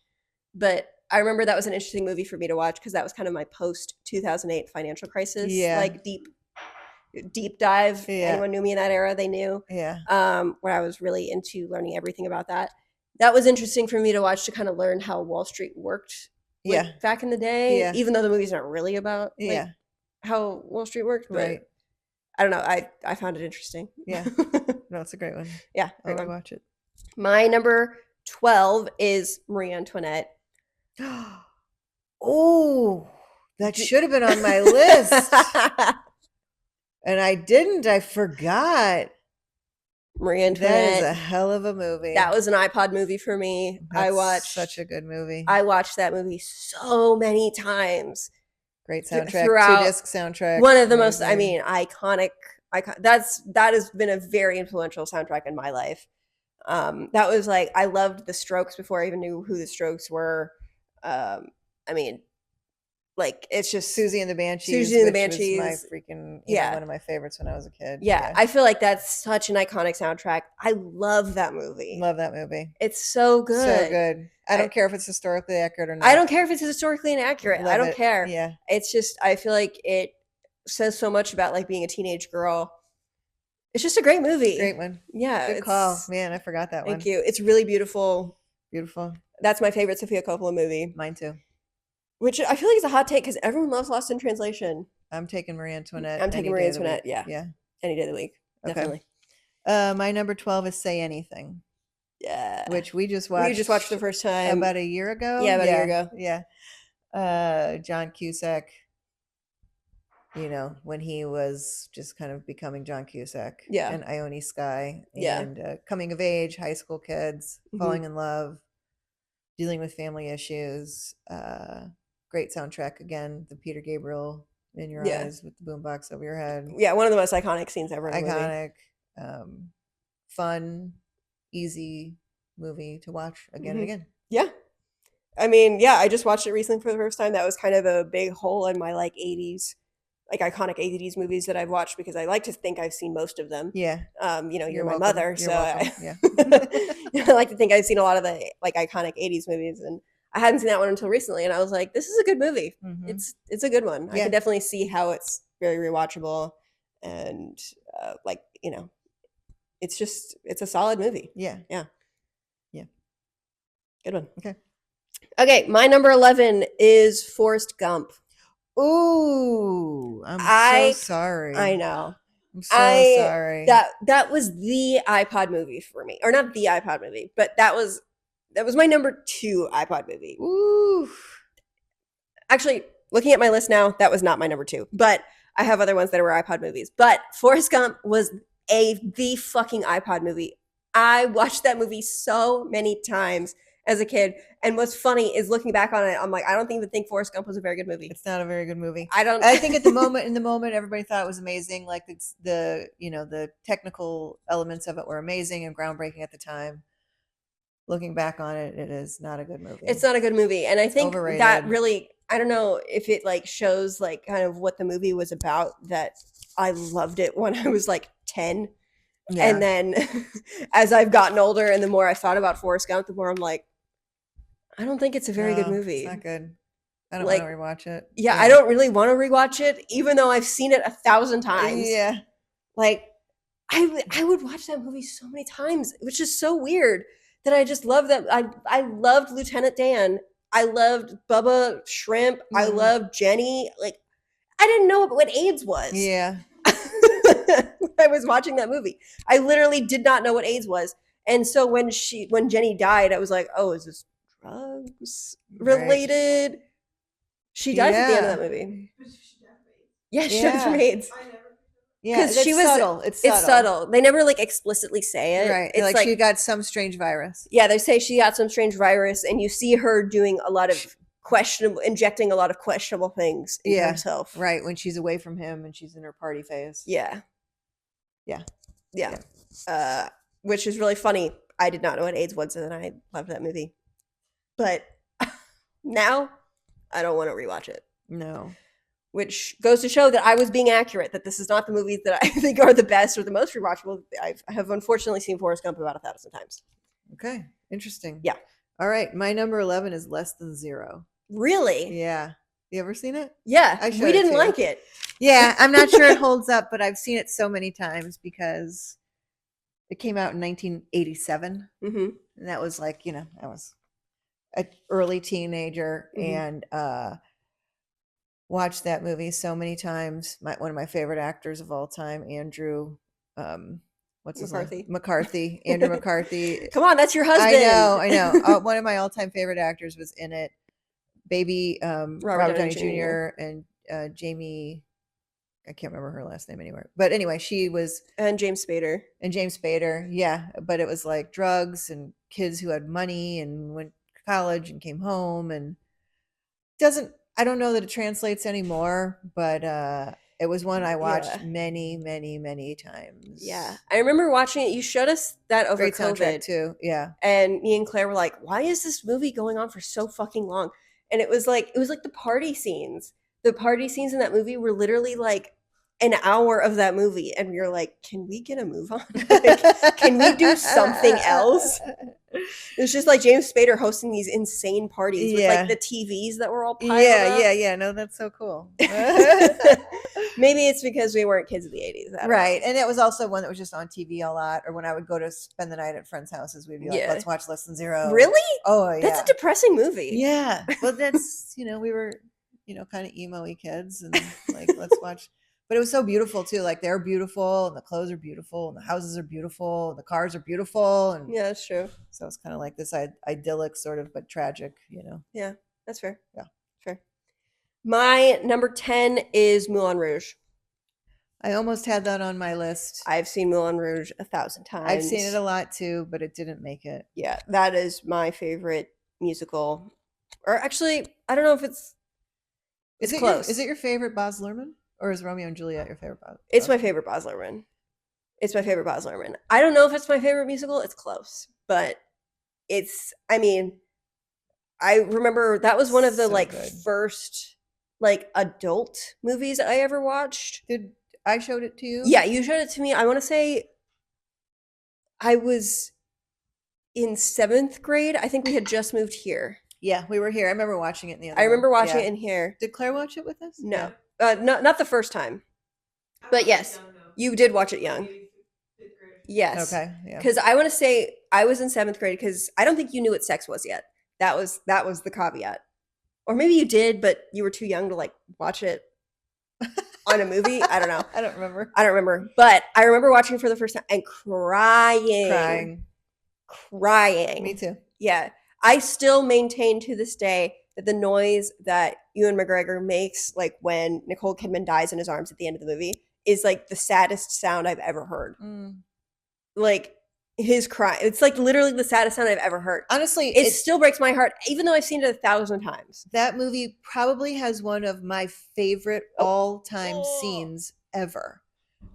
But I remember that was an interesting movie for me to watch because that was kind of my post 2008 financial crisis, Yeah. like deep dive. Yeah. Anyone knew me in that era, they knew. Yeah. Where I was really into learning everything about that. That was interesting for me to watch, to kind of learn how Wall Street worked. Like, Yeah. back in the day, Yeah. even though the movie's not really about like, Yeah. how Wall Street worked, but Right. I don't know. I found it interesting. Yeah. No, it's a great one. Yeah, I great would one. watch it. My number 12 is Marie Antoinette. Oh, that should have been on my list. And I didn't. I forgot. Marie That is a Antoinette. hell of a movie. That was an iPod movie for me. That's such a good movie. I watched that movie so many times. Great soundtrack. throughout- 2-disc soundtrack. One of the most, I amazing. mean, iconic. That has been a very influential soundtrack in my life. That was like, I loved the Strokes before I even knew who the Strokes were. I mean, like, it's just Susie and the Banshees. Susie and the which was Banshees. my freaking, Yeah. one of my favorites when I was a kid. yeah, I feel like that's such an iconic soundtrack. I love that movie. love that movie. It's so good. So good. I don't care if it's historically accurate or not. I don't care if it's historically inaccurate. I Love don't it. care. Yeah. It's just, I feel like it says so much about like being a teenage girl. It's just a great movie. Great one. Yeah. Good call. it's- Man, I forgot that one. Thank you. It's really beautiful. Beautiful. That's my favorite Sofia Coppola movie, Mine too. which I feel like is a hot take because everyone loves Lost in Translation. I'm taking Marie Antoinette. I'm taking any Marie day of the Antoinette, week. yeah. Yeah. Any day of the week. Okay. Definitely. My number 12 is Say Anything, Yeah. which we just watched. we just watched the first time. about a year ago. Yeah, about a year ago. Yeah. John Cusack, when he was just kind of becoming John Cusack. Yeah. And Ione Skye. Yeah. And coming of age, high school kids, Mhm. falling in love, dealing with family issues. Great soundtrack again. The Peter Gabriel in your Yeah. eyes with the boombox over your head. Yeah, one of the most iconic scenes ever in a movie. Iconic, fun, easy movie to watch again Mhm. and again. Yeah. I mean, yeah, I just watched it recently for the first time. That was kind of a big hole in my like 80s like iconic 80s movies that I've watched because I like to think I've seen most of them. Yeah. You know, you're my welcome. mother, You're so welcome. Yeah. I like to think I've seen a lot of the like iconic 80s movies, and I hadn't seen that one until recently, and I was like, this is a good movie. Mhm. It's a good one. I Yeah. can definitely see how it's very rewatchable, and like, you know, it's a solid movie. Yeah. Good one. Okay. Okay, my number 11 is Forrest Gump. Ooh, I'm I- so sorry. I know. I'm so sorry. That was the iPod movie for me. Or not the iPod movie, but that was my number 2 iPod movie. Ooh. Actually, looking at my list now, that was not my number 2, but I have other ones that were iPod movies. But Forrest Gump was the fucking iPod movie. I watched that movie so many times as a kid, and what's funny is looking back on it, I'm like, I don't even think Forrest Gump was a very good movie. It's not a very good movie. I think in the moment, everybody thought it was amazing. Like it's the technical elements of it were amazing and groundbreaking at the time. Looking back on it, it is not a good movie. It's not a good movie, and I think that Overrated. really, I don't know if it like shows like kind of what the movie was about, that I loved it when I was like 10. Yeah. And then as I've gotten older and the more I thought about Forrest Gump, the more I'm like, I don't think it's a very good No, movie. It's not good. I don't Like, want to rewatch it. Yeah, I don't really want to rewatch it, even though I've seen it 1,000 times. Yeah. Like, I would watch that movie so many times, which is so weird that I just love that. I loved Lieutenant Dan. I loved Bubba Shrimp. I Mhm. loved Jenny. Like, I didn't know what AIDS was. Yeah. I was watching that movie. I literally did not know what AIDS was. And so when Jenny died, I was like, oh, is this drugs related? She dies at the end of that movie. Yeah, she died from AIDS. I never. Yeah, 'Cause she was- subtle. It's subtle. It's subtle. They never like explicitly say it. Right. It's Like she got some strange virus. yeah, they say she got some strange virus, and you see her doing a lot of injecting a lot of questionable things into Yeah, herself. Right. When she's away from him and she's in her party phase. Yeah. Yeah. Which is really funny. I did not know what AIDS was, and I loved that movie. But now I don't want to rewatch it. No. Which goes to show that I was being accurate, that this is not the movies that I think are the best or the most rewatchable. I have unfortunately seen Forrest Gump about 1,000 times. Okay. Interesting. Yeah. All right. My number 11 is Less Than Zero. Really? Yeah. You ever seen it? Yeah. I showed We it didn't to you. like it. Yeah. I'm not sure it holds up, but I've seen it so many times because it came out in 1987. Mm-hmm. And that was like, I was an early teenager Mhm. and watched that movie so many times. One of my favorite actors of all time, Andrew, what's his McCarthy. name? McCarthy. Andrew McCarthy. Come on, that's your husband. I know. One of my all-time favorite actors was in it. Baby Robert Downey Jr. and Jamie. I can't remember her last name anywhere. But anyway, she was. And James Spader. Yeah. But it was like drugs and kids who had money and went to college and came home and I don't know that it translates anymore, but it was one I watched many, many, many times. Yeah. I remember watching it. You showed us that over Great COVID. soundtrack too. Yeah. And me and Claire were like, why is this movie going on for so fucking long? And it was like the party scenes. The party scenes in that movie were literally like an hour of that movie. And we were like, can we get a move on? Like, can we do something else? It was just like James Spader hosting these insane parties with like the TVs that were all piled up. Yeah. No, that's so cool. Maybe it's because we weren't kids of the 80s. Right. And it was also one that was just on TV a lot. Or when I would go to spend the night at friends' houses, we'd be like, let's watch Less Than Zero. Really? Oh, yeah. That's a depressing movie. Yeah. Well, that's, we were, kind of emo-y kids and like, let's watch. But it was so beautiful too. Like they're beautiful and the clothes are beautiful and the houses are beautiful and the cars are beautiful. And yeah, that's true. So it's kind of like this idyllic sort of, but tragic, Yeah, that's fair. Yeah. Fair. My number 10 is Moulin Rouge. I almost had that on my list. I've seen Moulin Rouge 1,000 times. I've seen it a lot too, but it didn't make it. Yeah, that is my favorite musical. Or actually, I don't know if it's close. Is it your favorite Baz Luhrmann? Or is Romeo and Juliet your favorite Baz? It's my favorite Baz Luhrmann. I don't know if it's my favorite musical. It's close. But I remember that was one of the So good. first like adult movies I ever watched. Did I showed it to you? Yeah, you showed it to me. I want to say I was in 7th grade. I think we had just moved here. Yeah, we were here. I remember watching it in the other I remember room. watching Yeah. it in here. Did Claire watch it with us? No, Yeah. not the first time. But yes, you did watch it young. Maybe fifth grade. Yes. Okay. Yeah. Because I want to say I was in 7th grade because I don't think you knew what sex was yet. That was the caveat. Or maybe you did, but you were too young to like watch it on a movie. I don't know. I don't remember. I don't remember. But I remember watching it for the first time and crying. Me too. Yeah. I still maintain to this day that the noise that Ewan McGregor makes, like when Nicole Kidman dies in his arms at the end of the movie, is like the saddest sound I've ever heard. Like his cry, it's like literally the saddest sound I've ever heard. Honestly, It still breaks my heart, even though I've seen it 1,000 times. that movie probably has one of my favorite all-time scenes ever.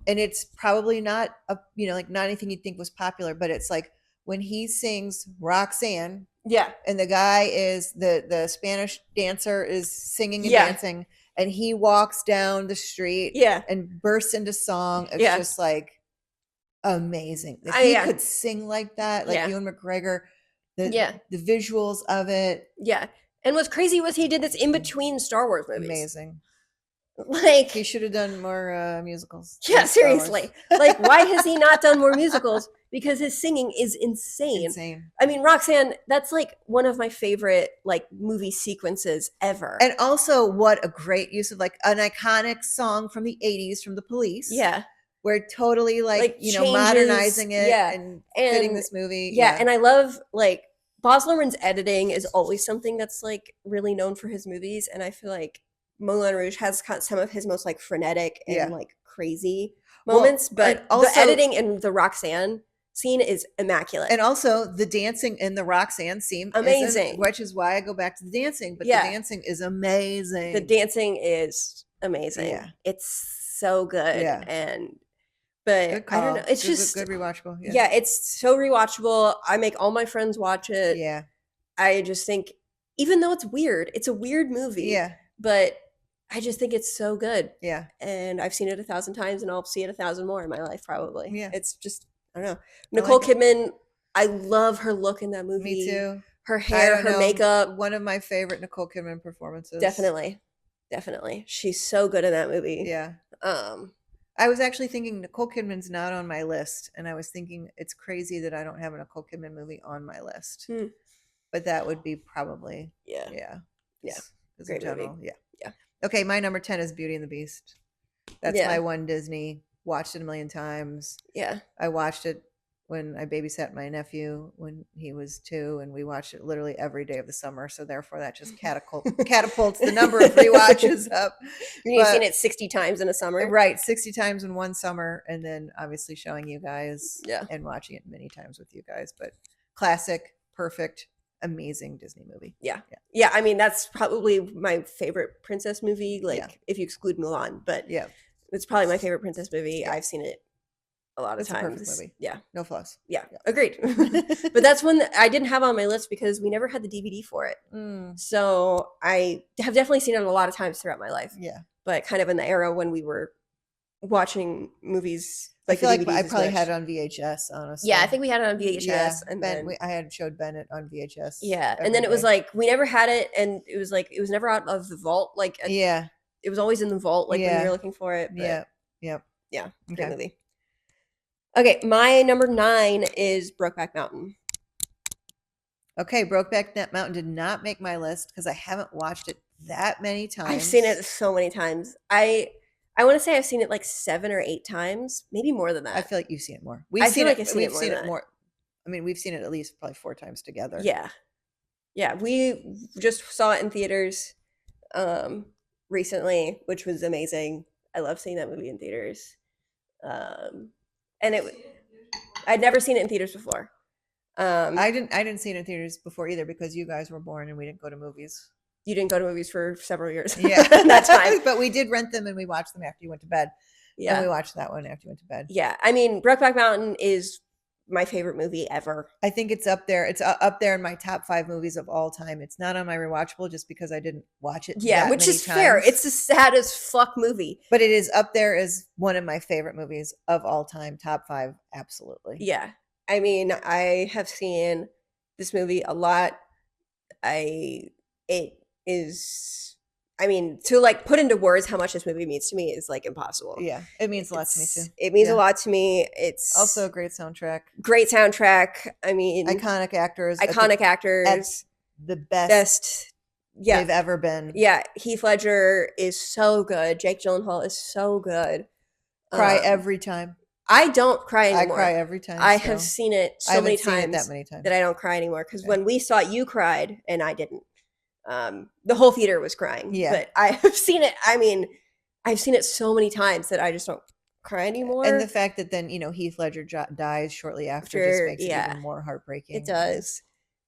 And it's probably not like not anything you'd think was popular, but it's like when he sings Roxanne Yeah. and the guy is the Spanish dancer is singing and Yeah. dancing and he walks down the street Yeah. and bursts into song. It's Yeah. just like amazing. If he Yeah. could sing like that, like Yeah. Ewan McGregor, Yeah. the visuals of it, Yeah. And what's crazy was he did this in between Star Wars movies. amazing. Like, He should have done more musicals. yeah, than Star Wars. seriously. Like, why has he not done more musicals? Because his singing is insane. Insane. I mean, Roxanne, that's like one of my favorite like movie sequences ever. And also, what a great use of like an iconic song from the 80s from the Police. yeah. Where totally like Changes, modernizing it yeah. and fitting And this movie. Yeah, and I love like Baz Luhrmann's editing is always something that's like really known for his movies, and I feel like Moulin Rouge has some of his most like frenetic and Yeah. like crazy Well, moments, but and also- the editing in the Roxanne scene is immaculate. And also the dancing in the Roxanne scene Amazing. which is why I go back to the dancing. But Yeah. the dancing is amazing. The dancing is amazing. Yeah. It's so good. Yeah. But Good I don't know. call. It's Good- just good rewatchable. yeah, it's so rewatchable. I make all my friends watch it. Yeah. I just think, even though it's a weird movie. Yeah. But I just think it's so good. Yeah. And I've seen it 1,000 times and I'll see it 1,000 more in my life, probably. Yeah. It's just, I don't know. Nicole like it. Kidman, I love her look in that movie. Me too. Her I hair, don't her know, makeup. One of my favorite Nicole Kidman performances. Definitely. She's so good in that movie. Yeah. Um, I was actually thinking Nicole Kidman's not on my list, and I was thinking it's crazy that I don't have a Nicole Kidman movie on my list. Hmm. But that would be probably yeah. yeah. Yeah. As Great in movie. general, yeah. Yeah. Okay, my number 10 is Beauty and the Beast. That's Yeah. my one Disney. Watched it a million times. Yeah. I watched it when I babysat my nephew when he was 2, and we watched it literally every day of the summer. So therefore, that just catapults the number of rewatches up. You've But- seen it 60 times in a summer. Right, 60 times in one summer, and then obviously showing you guys Yeah. and watching it many times with you guys. But classic, perfect, amazing Disney movie. Yeah. I mean, that's probably my favorite princess movie, like Yeah. if you exclude Mulan, but Yeah, it's probably my favorite princess movie. Yeah. I've seen it a lot of It's a perfect times. movie. Yeah. no flaws. Yeah. Agreed. But that's one that I didn't have on my list because we never had the DVD for it. So I have definitely seen it a lot of times throughout my life, Yeah, but kind of in the era when we were watching movies. I feel the like I DVDs probably as had much. it on VHS. Honestly, Yeah, I think we had it on VHS, Yeah, and Ben, then I had showed Bennett on VHS. yeah, every and then it was day. like we never had it, and it was like it was never out of the vault. Like yeah, it was always in the vault, like when Yeah. you were looking for it. But yeah, yep. yeah, great Okay. movie. Okay, my number 9 is Brokeback Mountain. Okay, Brokeback Mountain did not make my list because I haven't watched it that many times. I've seen it so many times. I want to say I've seen it like 7 or 8 times, maybe more than that. I feel like you've seen it more. I feel like I've seen it We've more seen than it that. more. I mean, we've seen it at least probably 4 times together. Yeah, we just saw it in theaters recently, which was amazing. I love seeing that movie in theaters. And I'd never seen it in theaters before. I didn't see it in theaters before either because you guys were born and we didn't go to movies. You didn't go to movies for several years. Yeah, That's fine. But we did rent them and we watched them after you went to bed. And we Yeah. watched that one after you went to bed. Yeah. I mean, Brokeback Mountain is my favorite movie ever. I think it's up there. It's up there in my top 5 movies of all time. It's not on my rewatchable just because I didn't watch it Yeah, that which many is fair. times. It's a sad as fuck movie. But it is up there as one of my favorite movies of all time. Top 5, absolutely. Yeah. I mean, I have seen this movie a lot. It is, I mean, to like put into words how much this movie means to me is like impossible. Yeah, it means a lot to me too. It means Yeah. a lot to me. It's Also a great soundtrack. great soundtrack. I mean, Iconic actors. iconic at actors. the best Best. Yeah. they've ever been. Yeah. Heath Ledger is so good. Jake Gyllenhaal is so good. Cry every time. I don't cry anymore. I cry every time. I so. have seen it I so haven't many seen it times that many times. that I don't cry anymore. Because Okay. when we saw it, you cried and I didn't. The whole theater was crying. Yeah. But I have seen it. I mean, I've seen it so many times that I just don't cry anymore. And the fact that then, Heath Ledger dies shortly after just Sure, makes it yeah. even more heartbreaking. It does.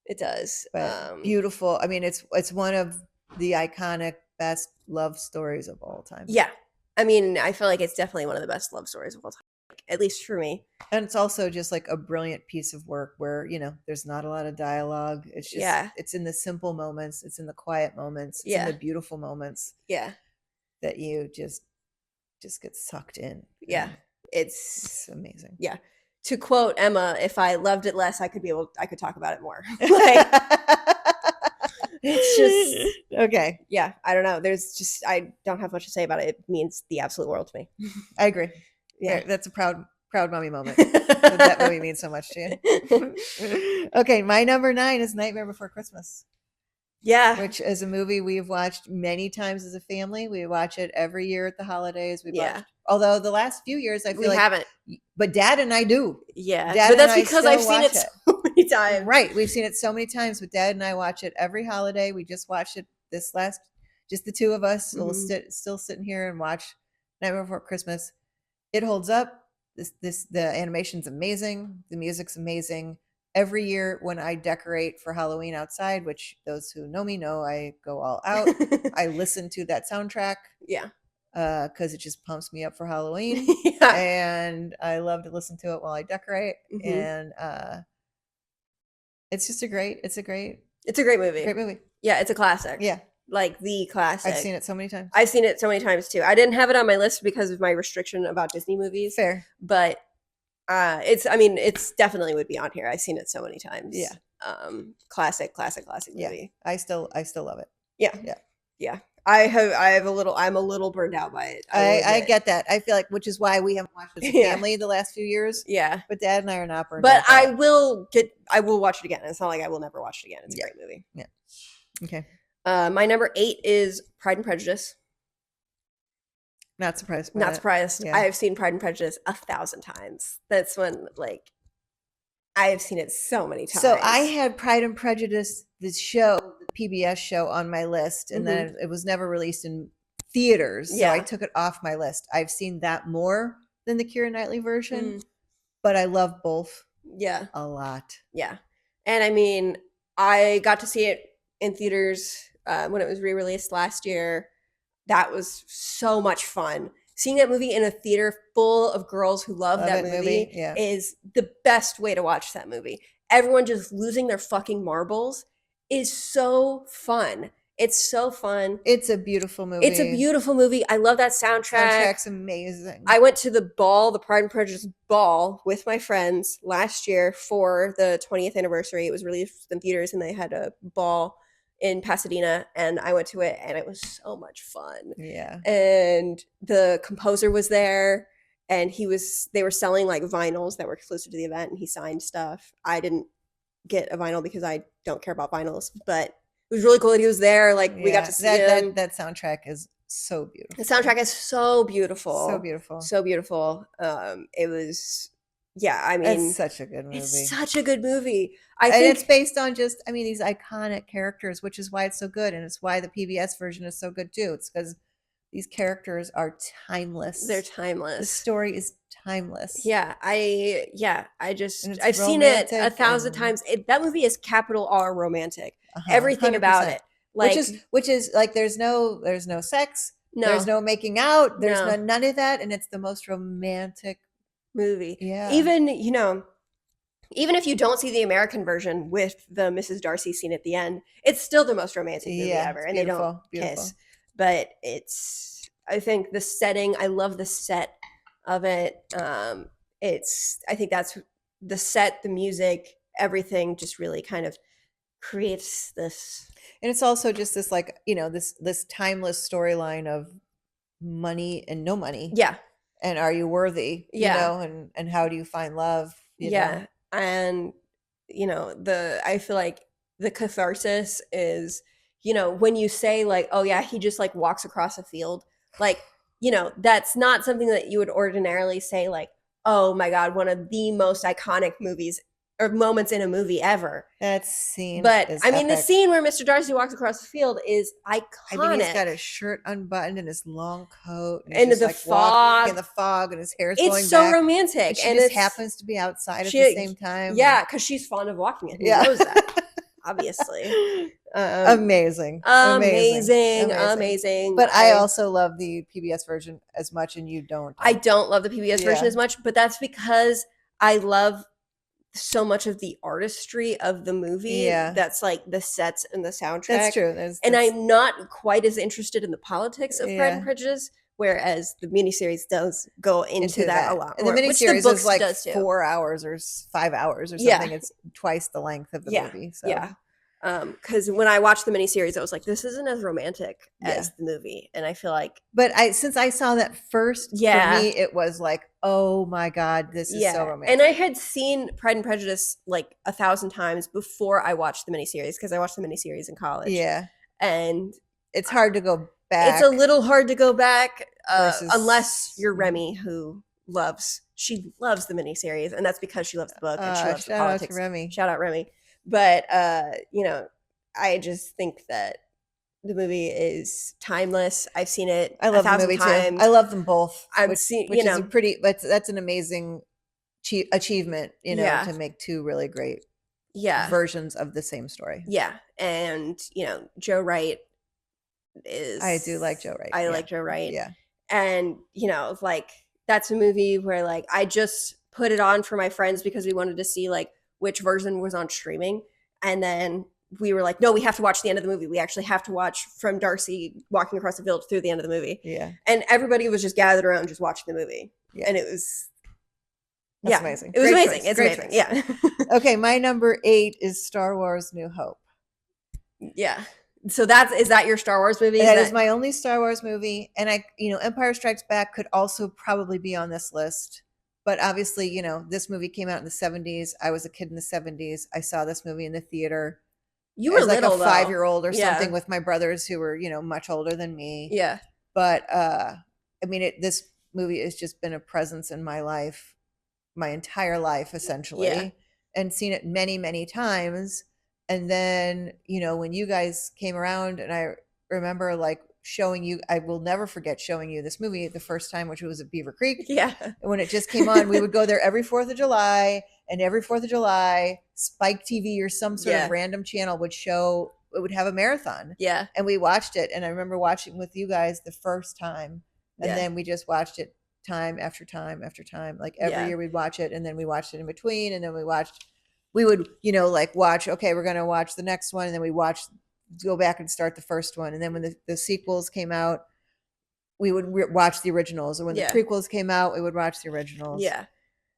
It does. But beautiful. I mean, it's one of the iconic best love stories of all time. Yeah. I mean, I feel like it's definitely one of the best love stories of all time, at least for me. And it's also just like a brilliant piece of work where, there's not a lot of dialogue. It's just, it's in the simple moments. It's in the quiet moments. It's in the beautiful moments. Yeah. That you just get sucked in. Yeah. It's amazing. Yeah. To quote Emma, if I loved it less, I could talk about it more. Like, it's just okay. Yeah, I don't know. I don't have much to say about it. It means the absolute world to me. I agree. Yeah. That's a proud mommy moment. That movie means so much to you. Okay, my number 9 is Nightmare Before Christmas. Yeah. Which is a movie we've watched many times as a family. We watch it every year at the holidays. Although the last few years I feel we haven't. But Dad and I do. Yeah. Dad but that's and I because I've still seen watch it so many times. Right. We've seen it so many times, but Dad and I watch it every holiday. We just watched it just the two of us. Mhm. We'll still sitting here and watch Nightmare Before Christmas. It holds up. The animation's amazing. The music's amazing. Every year when I decorate for Halloween outside, which those who know me know I go all out, I listen to that soundtrack. Yeah. Because it just pumps me up for Halloween. Yeah. And I love to listen to it while I decorate. Mhm. And it's a great movie. Great movie. Yeah, it's a classic. Yeah. Like the classic. I've seen it so many times. I've seen it so many times too. I didn't have it on my list because of my restriction about Disney movies. Fair. But it's definitely would be on here. I've seen it so many times. Yeah. Classic movie. Yeah. I still love it. Yeah. I'm a little burned out by it. I get that. I feel like, which is why we haven't watched it as a Yeah. family the last few years. Yeah. But Dad and I are not burned But out. I will watch it again. It's not like I will never watch it again. It's a great movie. Yeah. Okay. My number 8 is Pride and Prejudice. Not surprised. Not surprised. Yeah. I have seen Pride and Prejudice 1,000 times. That's when I have seen it so many times. So I had Pride and Prejudice, the PBS show, on my list, and then it was never released in theaters. So I took it off my list. I've seen that more than the Keira Knightley version, but I love both. Yeah. A lot. Yeah. And I mean, I got to see it in theaters when it was re-released last year. That was so much fun. Seeing that movie in a theater full of girls who love that movie is the best way to watch that movie. Everyone just losing their fucking marbles is so fun. It's so fun. It's a beautiful movie. It's a beautiful movie. I love that soundtrack. Soundtrack's amazing. I went to the Pride and Prejudice ball with my friends last year for the 20th anniversary. It was released in theaters and they had a ball in Pasadena, and I went to it, and it was so much fun. Yeah. And the composer was there, and they were selling like vinyls that were exclusive to the event, and he signed stuff. I didn't get a vinyl because I don't care about vinyls, but it was really cool that he was there. Like, we got to see him. That soundtrack is so beautiful. The soundtrack is so beautiful. So beautiful. So beautiful. It was, I mean, it's such a good movie. It's such a good movie. And it's based on these iconic characters, which is why it's so good. And it's why the PBS version is so good too. It's because these characters are timeless. They're timeless. The story is timeless. Yeah. I've seen it 1,000 times. That movie is capital R romantic. Everything 100%. About it. Like, which is like, there's no sex. No. There's no making out. There's none of that. And it's the most romantic movie. Yeah. Even, even if you don't see the American version with the Mrs. Darcy scene at the end, it's still the most romantic movie Yeah, ever, it's and they don't beautiful, beautiful. kiss. But it's, I think the setting, I love the set of it. I think that's the set, the music, everything just really kind of creates this. And it's also just this like, this timeless storyline of money and no money. Yeah, And are you worthy? Yeah. And how do you find love? yeah, and I feel like the catharsis is, when you say like, oh yeah, he just like walks across a field, like, that's not something that you would ordinarily say like, oh my god, one of the most iconic movies or moments in a movie ever. That scene But is I mean, the epic. scene where Mr. Darcy walks across the field is iconic. I mean, he's got his shirt unbuttoned and his long coat, and, And he's the just, like, walking fog. in the fog, and his hair's going It's so back. romantic, And she and just it's happens to be outside at the same time. Yeah, because she's fond of walking, and he Yeah. knows that, obviously. Amazing. Amazing. But I also love the PBS version as much, and you don't. I don't love the PBS version Yeah. as much, but that's because I love so much of the artistry of the movie. Yeah. That's like the sets and the soundtrack. That's true. And I'm not quite as interested in the politics of Pride Yeah. and Prejudice, whereas the miniseries does go into that a lot And more. the which miniseries books is like does too. 4 hours or 5 hours or Yeah. something. It's twice the length of the Yeah. movie. So. Yeah. Because when I watched the miniseries, I was like, this isn't as romantic Yeah. as the movie. And I feel like, But since I saw that first, Yeah. for me, it was like, oh my God, this is so romantic. And I had seen Pride and Prejudice like 1,000 times before I watched the miniseries, because I watched the miniseries in college. Yeah. And It's hard to go back. it's a little hard to go back versus- unless you're Remy, who loves the miniseries, and that's because she loves the book and she loves the shout out politics. to Remy. Shout out Remy. But I just think that the movie is timeless. I've seen it I love the 1,000 movie times. too. I love them both. I've seen, which is a pretty, but that's an amazing achievement, Yeah. to make two really great yeah, versions of the same story. yeah, and Joe Wright is. I do like Joe Wright. I Yeah. like Joe Wright. Yeah. And like that's a movie where like I just put it on for my friends because we wanted to see like which version was on streaming, and then we were like, no, we have to watch the end of the movie. We actually have to watch from Darcy walking across the field through the end of the movie. Yeah. And everybody was just gathered around just watching the movie. Yeah. And it was That's amazing. It was Great amazing. choice. It's Great amazing. choice. Yeah. Okay, my number 8 is Star Wars New Hope. Yeah. So is that your Star Wars movie? That is my only Star Wars movie. And Empire Strikes Back could also probably be on this list. But obviously, this movie came out in the 70s. I was a kid in the 70s. I saw this movie in the theater. You were as like little, a 5-year-old or Yeah. something with my brothers who were, much older than me. Yeah. But this movie has just been a presence in my life, my entire life, essentially. Yeah. And seen it many, many times. And then, when you guys came around, and I remember like showing you, I will never forget showing you this movie the first time, which was at Beaver Creek. Yeah. And when it just came on, we would go there every 4th of July, and every 4th of July, Spike TV or some sort of random channel would have a marathon. Yeah. And we watched it. And I remember watching with you guys the first time. And then we just watched it time after time after time. Like every year we'd watch it, and then we watched it in between, and then we would, like watch, okay, we're going to watch the next one. And then we go back and start the first one. And then when the sequels came out, we would watch the originals. And when the prequels came out, we would watch the originals. Yeah.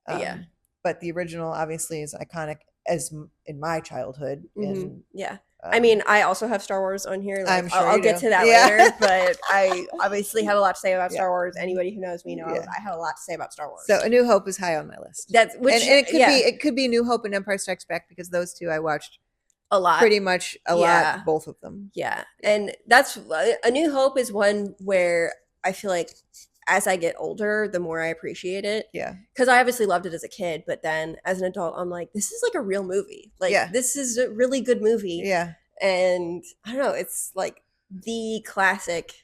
Yeah. But the original obviously is iconic as in my childhood. And, yeah. I mean, I also have Star Wars on here. Like, I'm sure I'll you get do. to that later, but I obviously have a lot to say about Yeah. Star Wars. Anybody who knows me knows Yeah. I have a lot to say about Star Wars. So A New Hope is high on my list. That's And it could be New Hope and Empire Strikes Back, because those two I watched a lot. pretty much a lot, both of them. Yeah. And that's A New Hope is one where I feel like as I get older, the more I appreciate it. Yeah. Because I obviously loved it as a kid, but then as an adult, I'm like, this is like a real movie. Like, this is a really good movie. Yeah. And I don't know, it's like the classic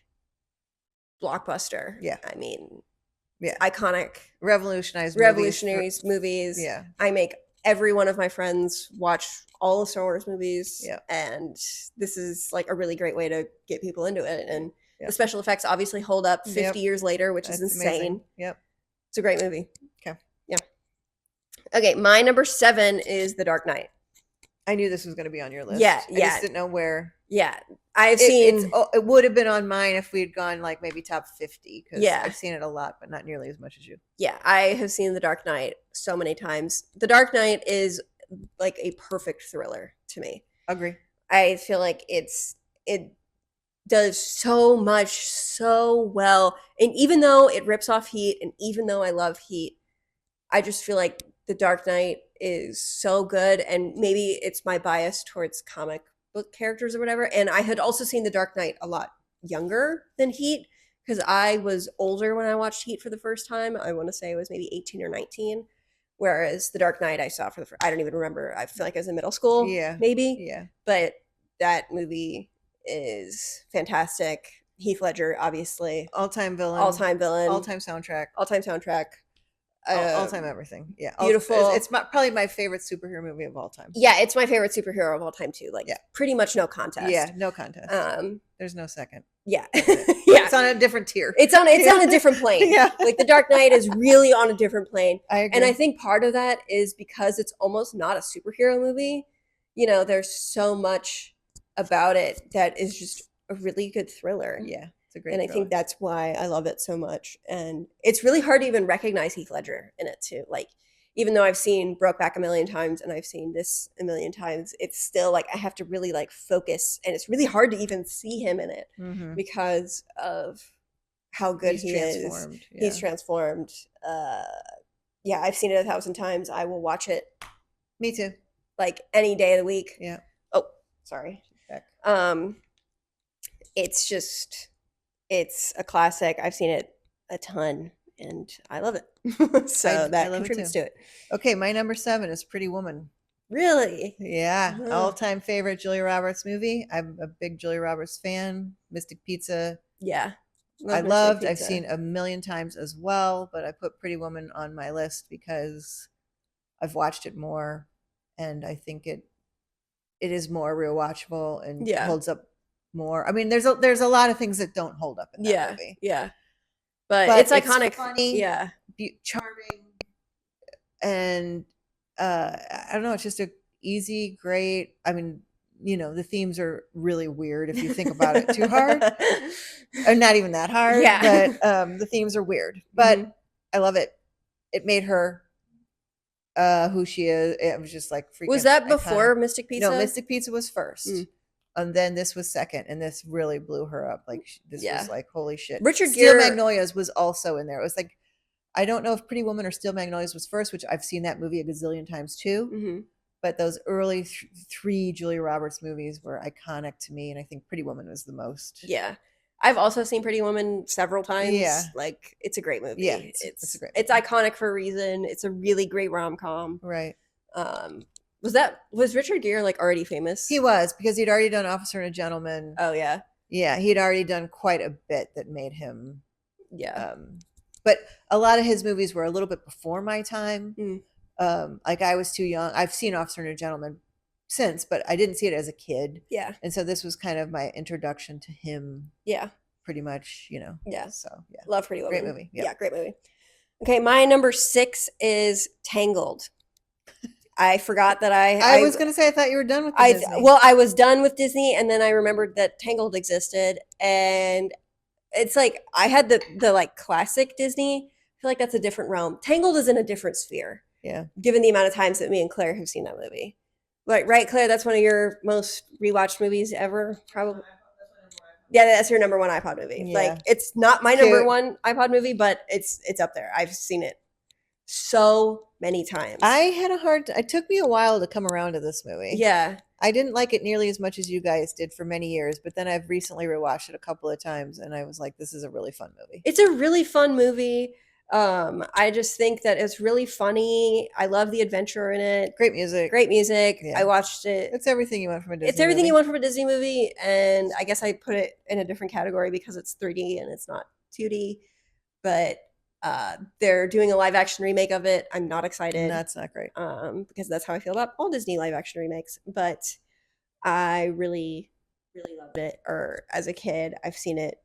blockbuster. Yeah. I mean, Yeah. iconic, Revolutionized movies. Yeah. I make every one of my friends watch all the Star Wars movies. Yeah. And this is like a really great way to get people into it. And Yep. the special effects obviously hold up 50 Yep. years later, which is That's insane. amazing. Yep. It's a great movie. Okay. Yeah. Okay, my number 7 is The Dark Knight. I knew this was going to be on your list. Yeah, I yeah. just didn't know where. Yeah, I've It, seen. it would have been on mine if we had gone like maybe top 50 because Yeah. I've seen it a lot, but not nearly as much as you. Yeah, I have seen The Dark Knight so many times. The Dark Knight is like a perfect thriller to me. Agree. I feel like it does so much so well, and even though it rips off Heat, and even though I love Heat, I just feel like The Dark Knight is so good, and maybe it's my bias towards comic book characters or whatever. And I had also seen The Dark Knight a lot younger than Heat because I was older when I watched Heat for the first time. I want to say I was maybe 18 or 19. Whereas The Dark Knight I saw for the first, I don't even remember. I feel like I was in middle school, Yeah. maybe. Yeah. But that movie is fantastic. Heath Ledger, obviously, All-time villain. all-time villain, All-time soundtrack. all-time soundtrack. All-time everything. Yeah. Beautiful. It's probably my favorite superhero movie of all time. Yeah, it's my favorite superhero of all time too. Like, Yeah. pretty much no contest. Yeah, no contest. Um, There's no second. yeah, Yeah. yeah. It's on a different tier. It's on a different plane. Yeah. Like The Dark Knight is really on a different plane. I agree. And I think part of that is because it's almost not a superhero movie. You know, there's so much about it that is just a really good thriller. Yeah, it's a great And I thriller. think that's why I love it so much. And it's really hard to even recognize Heath Ledger in it too. Like, even though I've seen Brokeback a million times and I've seen this a million times, it's still like I have to really like focus, and it's really hard to even see him in it Mhm. because of how good He's he transformed. is. Yeah. He's transformed. Yeah, I've seen it 1,000 times. I will watch it Me too. like any day of the week. Yeah. Oh, sorry. Back. It's just, it's a classic. I've seen it a ton and I love it. So I that love it contributes too. to it. Okay, my number 7 is Pretty Woman. Really? Yeah, Huh. all-time favorite Julia Roberts movie. I'm a big Julia Roberts fan. Mystic Pizza. Yeah. I've seen a million times as well, but I put Pretty Woman on my list because I've watched it more, and I think it is more rewatchable and Yeah. holds up more. I mean, there's a lot of things that don't hold up in that movie. Yeah. But it's iconic. funny, Yeah. charming, and I don't know. It's just a easy, great. I mean, you know, the themes are really weird if you think about it too hard, or not even that hard. Yeah. But the themes are weird. But Mhm. I love it. It made her who she is. It was just like freaking. Was that iconic. before Mystic Pizza? No, Mystic Pizza was first. Mm. And then this was second, and this really blew her up. Like this Yeah. was like holy shit. Richard Steel Gere- Magnolias was also in there. It was like I don't know if Pretty Woman or Steel Magnolias was first, which I've seen that movie a gazillion times too. Mhm. But those early three Julia Roberts movies were iconic to me, and I think Pretty Woman was the most. Yeah. I've also seen Pretty Woman several times. Yeah. Like, it's a great movie. Yeah, it's a great It's movie. iconic for a reason. It's a really great rom-com. Right. Was Richard Gere like already famous? He was, because he'd already done Officer and a Gentleman. Oh yeah. Yeah, he'd already done quite a bit that made him. Yeah. But a lot of his movies were a little bit before my time. Mm. Like I was too young. I've seen Officer and a Gentleman since, but I didn't see it as a kid. Yeah. And so this was kind of my introduction to him, Yeah. pretty much, you know. Yeah. So yeah. Love Pretty Woman. Great movie. Yep. Yeah, great movie. Okay, my number 6 is Tangled. I forgot that I was gonna say I thought you were done with Disney. Well, I was done with Disney, and then I remembered that Tangled existed, and it's like I had the like classic Disney. I feel like that's a different realm. Tangled is in a different sphere. Yeah. Given the amount of times that me and Claire have seen that movie, like, right, Claire? That's one of your most rewatched movies ever, probably. Yeah, that's your number 1 iPod movie. Yeah. Like, it's not my number Cute. 1 iPod movie, but it's up there. I've seen it so many times. It took me a while to come around to this movie. Yeah. I didn't like it nearly as much as you guys did for many years, but then I've recently rewatched it a couple of times, and I was like, this is a really fun movie. It's a really fun movie. I just think that it's really funny. I love the adventure in it. Great music. Great music. Yeah. I watched it. It's everything you want from a Disney It's everything movie. you want from a Disney movie, and I guess I put it in a different category because it's 3D and it's not 2D. But they're doing a live action remake of it. I'm not excited. That's not great. Because that's how I feel about all Disney live action remakes. But I really, really loved it. Or as a kid, I've seen it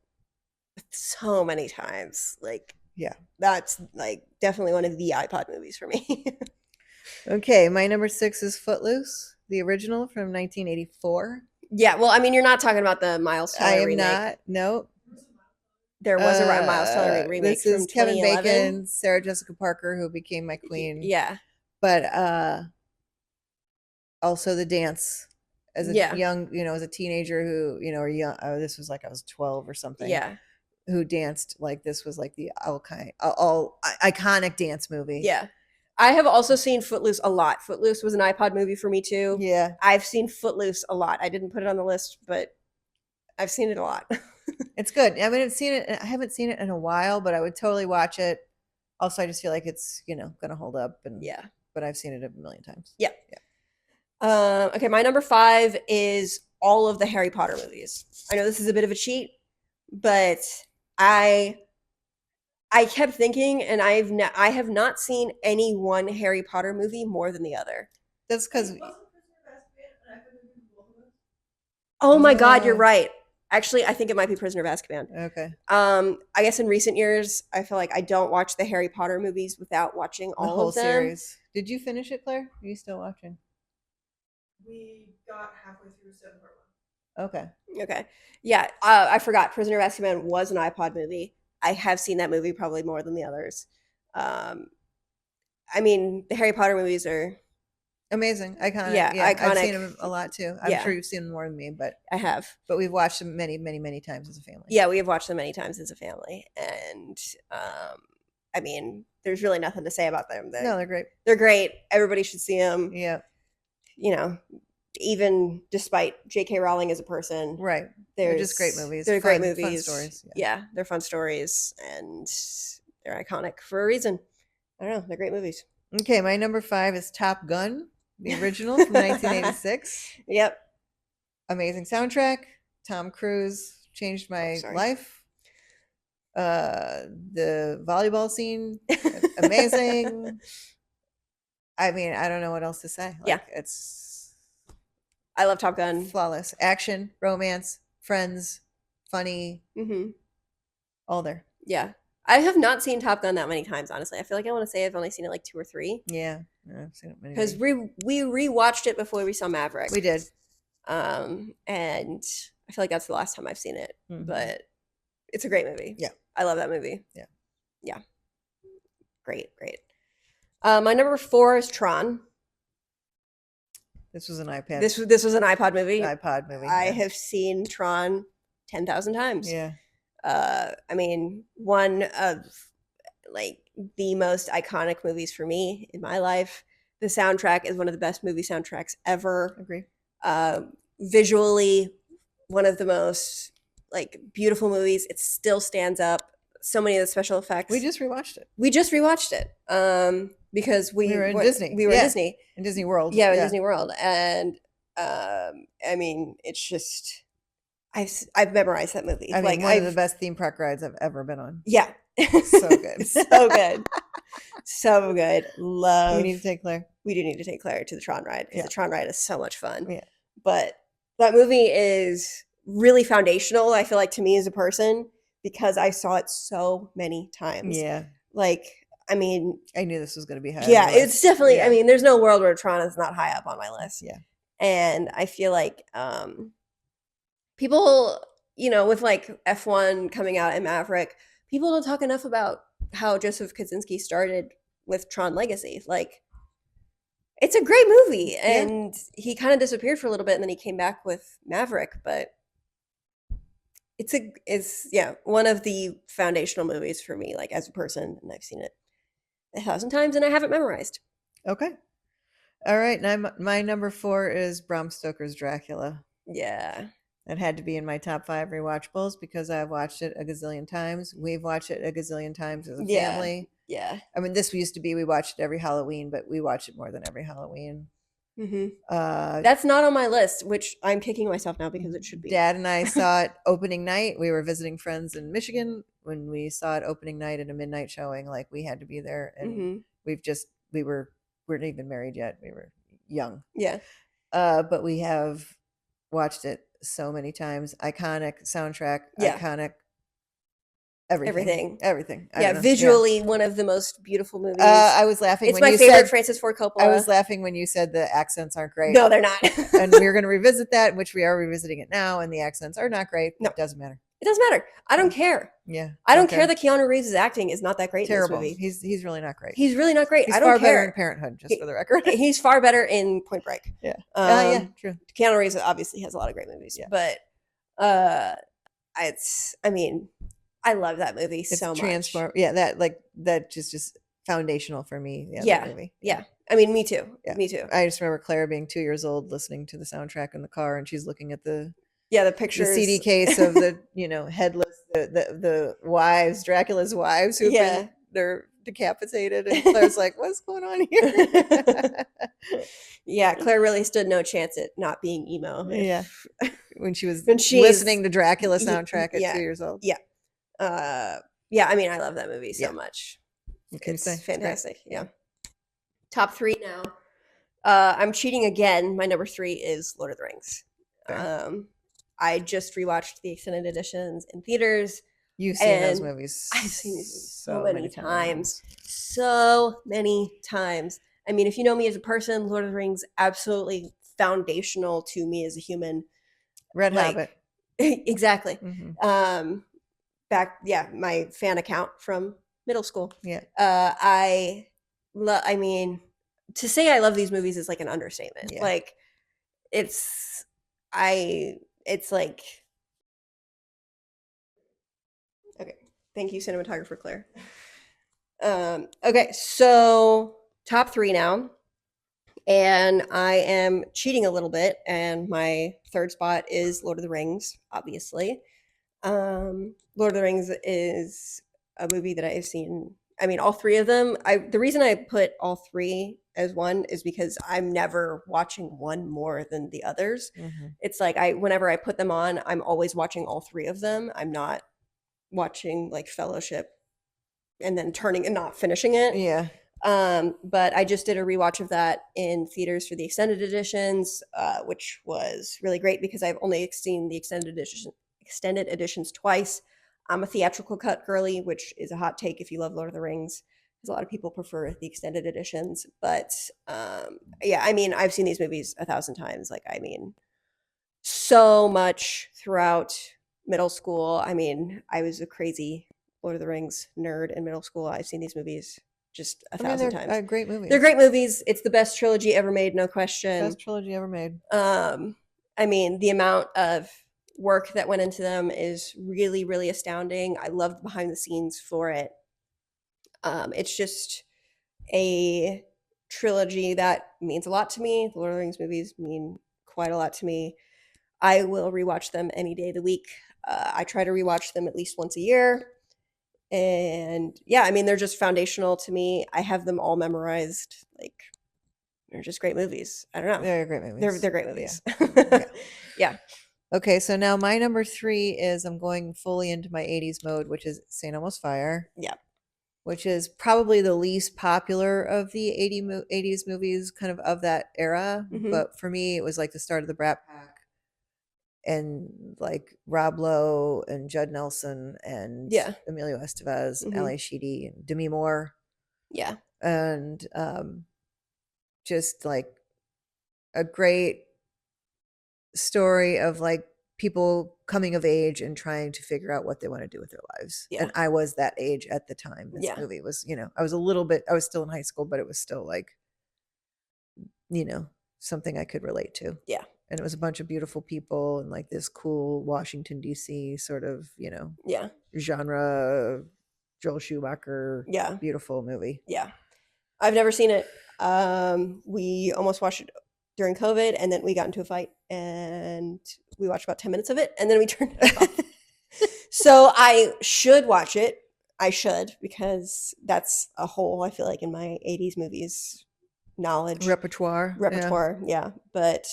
so many times. Like, Yeah. that's like definitely one of the iPod movies for me. Okay, my number 6 is Footloose, the original from 1984. Yeah, well, I mean, you're not talking about the Miles I Teller am remake. not. Nope. There was a Miles Teller remake This is from Kevin 2011. Bacon, Sarah Jessica Parker, who became my queen. Yeah, But also the dance as a yeah, young, as a teenager who, or young. Oh, this was like I was 12 or something. yeah, Who danced like this was like the all iconic dance movie. yeah. I have also seen Footloose a lot. Footloose was an iPod movie for me too. Yeah, I've seen Footloose a lot. I didn't put it on the list, but I've seen it a lot. it's good. I haven't seen it. I haven't seen it in a while, but I would totally watch it. Also, I just feel like it's gonna hold up. And Yeah. but I've seen it a million times. Yeah. Okay, my number 5 is all of the Harry Potter movies. I know this is a bit of a cheat, but I kept thinking, and I have not seen any one Harry Potter movie more than the other. That's because Wasn't Prisoner of Azkaban an iPod movie for both of us? Oh my God, you're Oh. right. Actually, I think it might be Prisoner of Azkaban. okay. I guess in recent years, I feel like I don't watch the Harry Potter movies without watching The all whole of them. series. Did you finish it, Claire? Are you still watching? We got halfway through 7 part 1. Okay. Okay, yeah, I forgot. Prisoner of Azkaban was an iPod movie. I have seen that movie probably more than the others. Um, I mean, the Harry Potter movies are Amazing. Iconic. Yeah, I've seen iconic. them a lot too. I'm Yeah. sure you've seen them more than me, but I have. we've watched them many, many, many times as a family. Yeah, we have watched them many times as a family, and I mean, there's really nothing to say about them. No, they're great. They're great. Everybody should see them. Yeah. You know, even despite J.K. Rowling as a person, Right. they're They're just great movies. They're great Fun movies. stories. Yeah, they're fun stories, and they're iconic for a reason. I don't know. They're great movies. Okay, my number 5 is Top Gun, the original from 1986. Yep. Amazing soundtrack. Tom Cruise changed my sorry. life. The volleyball scene, amazing. I mean, I don't know what else to say. Yeah. It's I love Top Gun. flawless. Action, romance, friends, funny, Hmm. all there. Yeah. I have not seen Top Gun that many times, honestly. I feel like I want to say I've only seen it like 2 or 3 Yeah, I've seen it many because times. we rewatched it before we saw Maverick. We did. And I feel like that's the last time I've seen it. Mhm. But it's a great movie. Yeah. I love that movie. Yeah. Yeah. Great. My number 4 is Tron. This was an iPad. This was an iPod movie. iPod movie. I yeah. have seen Tron 10,000 times. Yeah. I mean, one of like the most iconic movies for me in my life. The soundtrack is one of the best movie soundtracks ever. Agree. Visually, one of the most like beautiful movies. It still stands up. So many of the special effects. We just rewatched it. We just rewatched it because we were in Disney. We were in Yeah. Disney. In Disney World. Yeah, in Disney World, and I mean, it's just I've memorized that movie. I mean, like one of the best theme park rides I've ever been on. Yeah, So good. so good, so good. Love. We need to take Claire. We do need to take Claire to the Tron ride because Yeah. the Tron ride is so much fun. Yeah. But that movie is really foundational, I feel like, to me as a person because I saw it so many times. Yeah. Like, I mean, I knew this was going to be high. on yeah, the it's list. definitely, Yeah. I mean, there's no world where Tron is not high up on my list. Yeah. And I feel like people, with like F1 coming out and Maverick, people don't talk enough about how Joseph Kaczynski started with Tron Legacy. Like, it's a great movie. And he kind of disappeared for a little bit and then he came back with Maverick, but it's one of the foundational movies for me, like as a person, and I've seen it 1,000 times and I have it memorized. Okay. All right. Now my number 4 is Bram Stoker's Dracula. Yeah. It had to be in my top 5 rewatchables because I've watched it a gazillion times. We've watched it a gazillion times as a Yeah. family. Yeah. I mean, this used to be we watched it every Halloween, but we watch it more than every Halloween. Hmm. Uh, That's not on my list, which I'm kicking myself now because it should be. Dad and I saw it opening night. We were visiting friends in Michigan when we saw it opening night at a midnight showing. Like we had to be there, and Hmm. weren't even married yet. We were young. Yeah. But we have watched it so many times. Iconic soundtrack. Yeah. Iconic Everything. I Yeah, don't know. visually one of the most beautiful movies. I was laughing it's when my you favorite said Francis Ford Coppola. I was laughing when you said the accents aren't great. No, they're not. And we were going to revisit that, which we are revisiting it now, and the accents are not great. No. It doesn't matter. It doesn't matter. I don't care. Yeah, I don't care that Keanu Reeves' acting is not that great terrible. in this movie. He's really not great. He's really not great. He's I don't far better care. in Parenthood, just for the record. He's far better in Point Break. Yeah. Yeah, true. Keanu Reeves obviously has a lot of great movies, Yeah. but I mean, I love that movie so much. Yeah, that just foundational for me. Yeah, that movie. Yeah. I mean, me too. Yeah. Me too. I just remember Claire being 2 years old, listening to the soundtrack in the car, and she's looking at the pictures, the CD case of the headless the wives, Dracula's wives, who've been they're decapitated, and Claire's like, "What's going on here?" Yeah, Claire really stood no chance at not being emo. Yeah, when she's listening to Dracula soundtrack at 2 years old. Yeah. I mean, I love that movie so much. It's fantastic. Yeah. Top 3 now. I'm cheating again. My number 3 is Lord of the Rings. Fair. I just rewatched the extended editions in theaters. You've seen those movies. I've seen these movies so many times. So many times. I mean, if you know me as a person, Lord of the Rings, absolutely foundational to me as a human. Red Hobbit. Exactly. Mm-hmm. My fan account from middle school. Yeah. I mean, to say I love these movies is like an understatement. Yeah. Like, it's like, okay. Thank you, cinematographer Claire. Okay, so top 3 now. And I am cheating a little bit, and my third spot is Lord of the Rings, obviously. Lord of the Rings is a movie that I've seen. I mean, all 3 of them. The reason I put all 3 as one is because I'm never watching one more than the others. Mm-hmm. It's like whenever I put them on, I'm always watching all 3 of them. I'm not watching like Fellowship and then turning and not finishing it. Yeah. But I just did a rewatch of that in theaters for the extended editions, which was really great because I've only seen the extended editions twice. I'm a theatrical cut girly, which is a hot take if you love Lord of the Rings, because a lot of people prefer the extended editions. But I mean, I've seen these movies 1,000 times. Like, I mean, so much throughout middle school. I mean, I was a crazy Lord of the Rings nerd in middle school. I've seen these movies just 1,000 times. Great movies. They're great movies. It's the best trilogy ever made, no question. Best trilogy ever made. I mean, the amount of work that went into them is really, really astounding. I love the behind the scenes for it. It's just a trilogy that means a lot to me. The Lord of the Rings movies mean quite a lot to me. I will rewatch them any day of the week. I try to rewatch them at least once a year. And yeah, I mean, they're just foundational to me. I have them all memorized. Like, they're just great movies. I don't know. They're great movies. They're great movies. Yeah. Yeah. Okay, so now my number 3 is I'm going fully into my 80s mode, which is St. Elmo's Fire. Yeah. Which is probably the least popular of the 80s movies kind of that era. Mhm. But for me, it was like the start of the Brat Pack. And like Rob Lowe and Judd Nelson and Emilio Estevez and L.A. Sheedy and Demi Moore. Yeah. And just like a great story of like people coming of age and trying to figure out what they want to do with their lives. Yeah. And I was that age at the time. This movie was, I was still in high school, but it was still like, something I could relate to. Yeah. And it was a bunch of beautiful people and like this cool Washington, D.C. sort of, genre, Joel Schumacher, beautiful movie. Yeah. I've never seen it. We almost watched it during COVID, and then we got into a fight, and we watched about 10 minutes of it, and then we turned it off. So I should watch it. I should, because that's a hole, I feel like, in my 80s movies knowledge. Repertoire. Yeah. But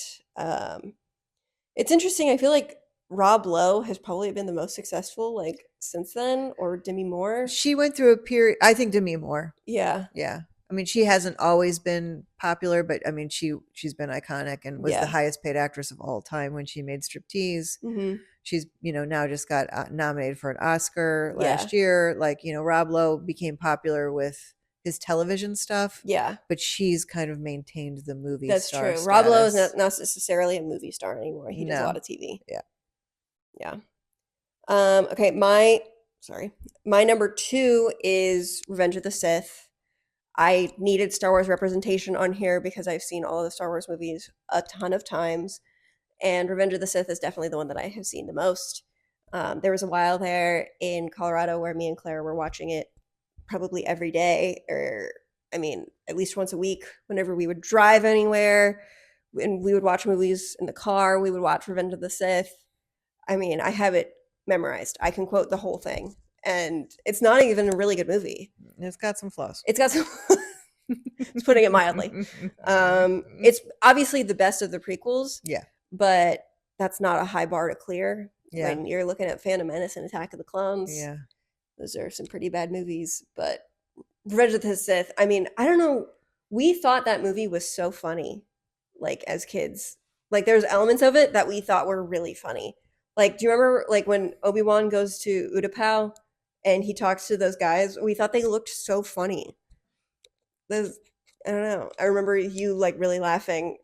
it's interesting. I feel like Rob Lowe has probably been the most successful like since then, or Demi Moore. She went through a period, I think Demi Moore. Yeah. I mean, she hasn't always been popular, but I mean, she's been iconic and was the highest paid actress of all time when she made Striptease. Mm-hmm. she's now just got nominated for an Oscar Yeah. last year. Like Rob Lowe became popular with his television stuff, Yeah, but she's kind of maintained the movie that's star true. Rob Lowe is status. not necessarily a movie star anymore. He does a No. lot of TV. Yeah. Yeah. Okay, my number 2 is Revenge of the Sith. I needed Star Wars representation on here because I've seen all of the Star Wars movies a ton of times, and Revenge of the Sith is definitely the one that I have seen the most. There was a while there in Colorado where me and Claire were watching it probably every day, or I mean, at least once a week. Whenever we would drive anywhere, and we would watch movies in the car, we would watch Revenge of the Sith. I mean, I have it memorized. I can quote the whole thing, and it's not even a really good movie. It's got some flaws. It's got some. It's putting it mildly. It's obviously the best of the prequels. Yeah. But that's not a high bar to clear. Yeah. When you're looking at Phantom Menace and Attack of the Clones, Yeah. those are some pretty bad movies. But Revenge of the Sith, I mean, I don't know. We thought that movie was so funny, like as kids. Like there's elements of it that we thought were really funny. Like, do you remember like when Obi-Wan goes to Utapau and he talks to those guys? We thought they looked so funny. Those, I don't know. I remember you like really laughing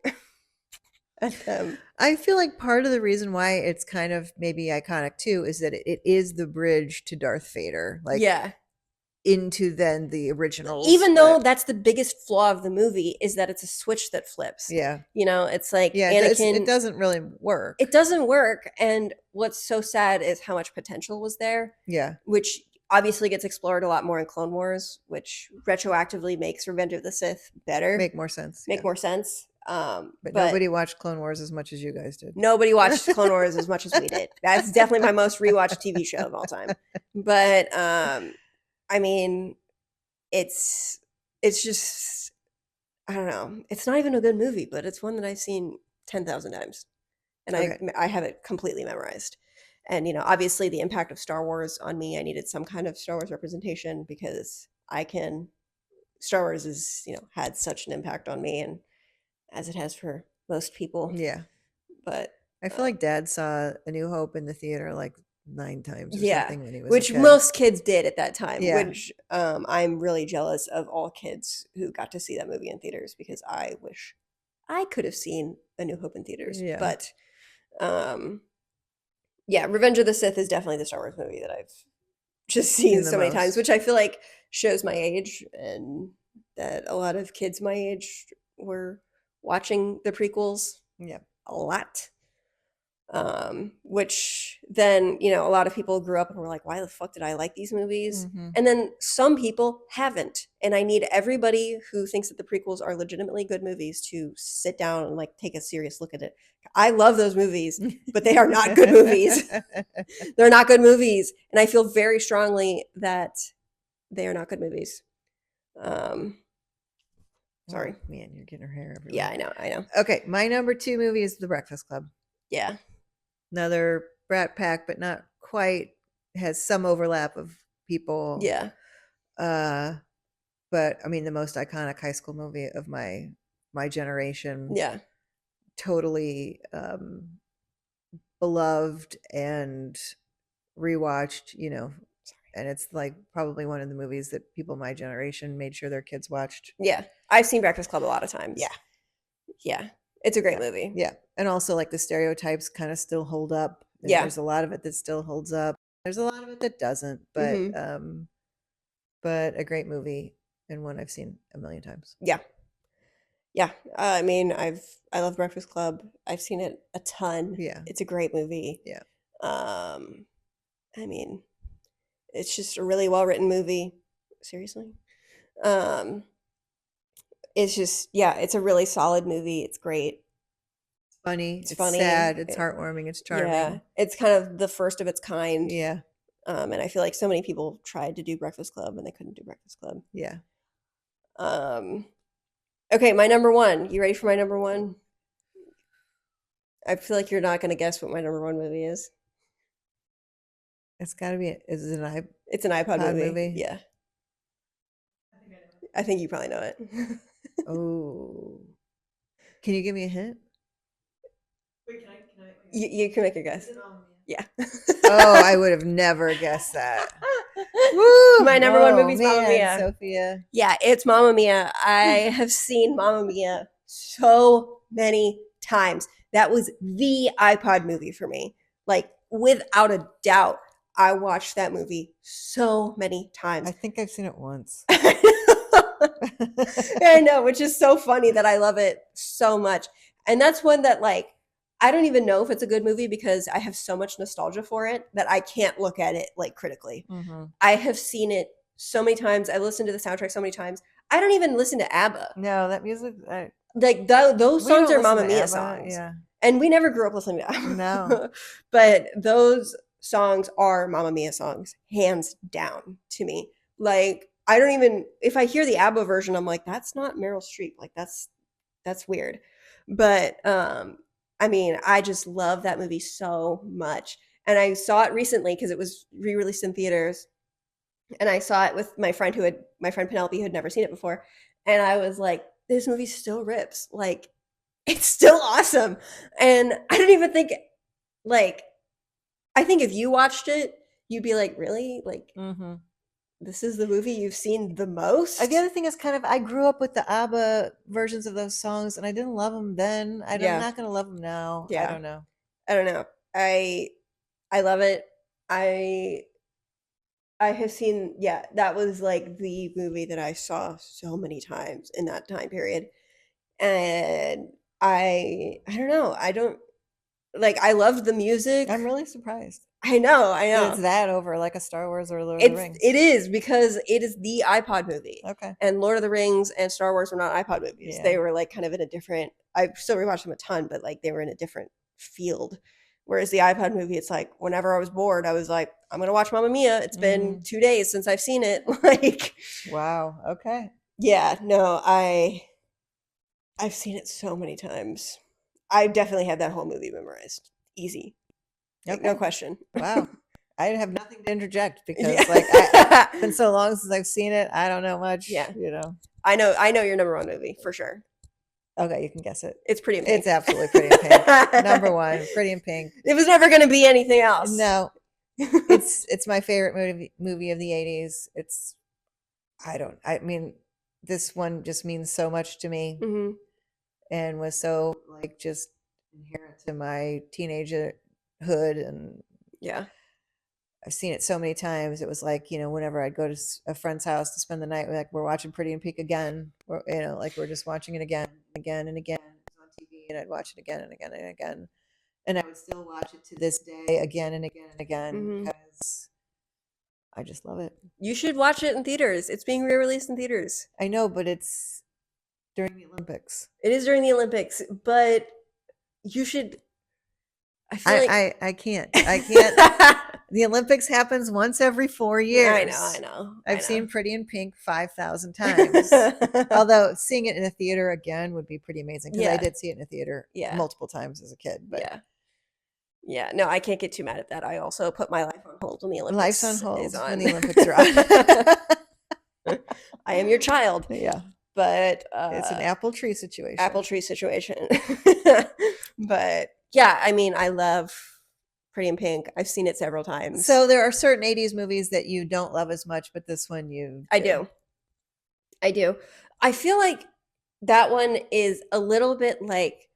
at them. I feel like part of the reason why it's kind of maybe iconic too is that it is the bridge to Darth Vader, like Yeah. into then the originals. Even though that's the biggest flaw of the movie is that it's a switch that flips. yeah, It's like Anakin. Anakin. It doesn't really work. It doesn't work. And what's so sad is how much potential was there, Yeah, which obviously gets explored a lot more in Clone Wars, which retroactively makes Revenge of the Sith better. make more sense. Make yeah. more sense. But nobody watched Clone Wars as much as you guys did. Nobody watched Clone Wars as much as we did. That's definitely my most rewatched TV show of all time. But I mean, it's just I don't know. It's not even a good movie, but it's one that I've seen 10,000 times, and Okay. I have it completely memorized. And obviously, the impact of Star Wars on me, I needed some kind of Star Wars representation because Star Wars has had such an impact on me, and as it has for most people. Yeah, But I feel like Dad saw A New Hope in the theater like 9 times or yeah, something when he was which a kid. most kids did at that time. Yeah. Which I'm really jealous of all kids who got to see that movie in theaters because I wish I could have seen A New Hope in theaters. Yeah. But yeah, Revenge of the Sith is definitely the Star Wars movie that I've just seen the so many times, most. which I feel like shows my age and that a lot of kids my age were watching the prequels Yeah, a lot. Which then a lot of people grew up and were like, why the fuck did I like these movies? Mhm. And then some people haven't, and I need everybody who thinks that the prequels are legitimately good movies to sit down and like take a serious look at it. I love those movies, but they are not good movies. They're not good movies, and I feel very strongly that they are not good movies. Sorry. Oh, man, you're getting her hair everywhere. Yeah, I know. Okay, my number 2 movie is The Breakfast Club. Yeah. Another Brat Pack, but not quite. Has some overlap of people. Yeah. But I mean, the most iconic high school movie of my generation. Yeah. Totally beloved and rewatched. And it's like probably one of the movies that people my generation made sure their kids watched. Yeah. I've seen Breakfast Club a lot of times. Yeah. Yeah. It's a great movie. Yeah. And also like the stereotypes kind of still hold up. Yeah. There's a lot of it that still holds up. There's a lot of it that doesn't, but but a great movie and one I've seen a million times. Yeah. Yeah. I mean, I love Breakfast Club. I've seen it a ton. Yeah. It's a great movie. Yeah. I mean, it's just a really well-written movie. Seriously. It's just, yeah, it's a really solid movie. It's great. Funny. It's funny. sad. It's heartwarming. It's charming. Yeah. It's kind of the first of its kind. Yeah. And I feel like so many people tried to do Breakfast Club and they couldn't do Breakfast Club. Yeah. Okay, my number 1. You ready for my number 1? I feel like you're not going to guess what my number 1 movie is. It's got to be. Is it an It's an iPod movie. Yeah. I think I know it. I think you probably know it. Oh. Can you give me a hint? Wait, can I? You can make a guess. Is it Yeah. Oh, I would have never guessed that. Woo! My number one Oh, movie is Mamma man, Mia. Sophia. Yeah, it's Mamma Mia. I have seen Mamma Mia so many times. That was the iPod movie for me. Like, without a doubt, I watched that movie so many times. I think I've seen it once. I know, which is so funny that I love it so much. And that's one that, like, I don't even know if it's a good movie because I have so much nostalgia for it that I can't look at it like critically. Mhm. I have seen it so many times. I've listened to the soundtrack so many times. I don't even listen to ABBA. No, that music. Like those We songs don't are listen Mamma to Mia ABBA, songs. yeah. And we never grew up listening to ABBA. No. But those songs are Mamma Mia songs, hands down to me. Like, I don't even, if I hear the ABBA version, I'm like, that's not Meryl Streep. Like, that's weird. But I mean, I just love that movie so much. And I saw it recently because it was re-released in theaters. And I saw it with my friend Penelope, who had never seen it before. And I was like, this movie still rips. Like, it's still awesome. And I don't even think, like, I think if you watched it, you'd be like, really? Like, Mm-hmm. this is the movie you've seen the most? The other thing is I grew up with the ABBA versions of those songs, and I didn't love them then. I'm Yeah. not going to love them now. I Yeah. don't know. I don't know. I love it. I have seen, yeah, that was like the movie that I saw so many times in that time period. And I don't know. I don't like, I loved the music. I'm really surprised I know, I that it's know. that over like a Star Wars or Lord of the Rings. It is because it is the iPod movie. Okay. And Lord of the Rings and Star Wars were not iPod movies. Yeah. They were like kind of in a different, I still rewatched them a ton, but like they were in a different field. Whereas the iPod movie, it's like whenever I was bored, I was like, I'm gonna watch Mamma Mia. It's been 2 days since I've seen it. Like, wow. Okay. yeah, no, I've seen it so many times. I definitely had that whole movie memorized. Easy. Like, no Okay. question. Wow. I have nothing to interject because Yeah. like it's been so long since I've seen it. I don't know much. Yeah. You know. I know your number one movie for sure. Okay, you can guess it. It's Pretty in Pink. It's absolutely Pretty in Pink. Number one, Pretty in Pink. It was never going to be anything else. No, it's my favorite movie of the 80s. I mean, this one just means so much to me, and was so like just inherent to my teenagerhood, and yeah, I've seen it so many times. It was like, whenever I'd go to a friend's house to spend the night, like we're watching Pretty in Pink again, or like we're just watching it again, again and again. It was on TV, and I'd watch it again and again and again, and I would still watch it to this day, again and again and again, because I just love it. You should watch it in theaters. It's being re-released in theaters. I know, but it's during the Olympics. It is during the Olympics, but you should. I feel like I can't. I can't. The Olympics happens once every 4 years. I know. I've seen Pretty in Pink 5,000 times. Although seeing it in a theater again would be pretty amazing, because I did see it in a theater multiple times as a kid. But yeah. No, I can't get too mad at that. I also put my life on hold when the Olympics Life's on hold is on. when the Olympics are on. I am your child. Yeah. But it's an apple tree situation. But yeah, I mean, I love Pretty in Pink. I've seen it several times. So there are certain 80s movies that you don't love as much, but this one I do. I feel like that one is a little bit like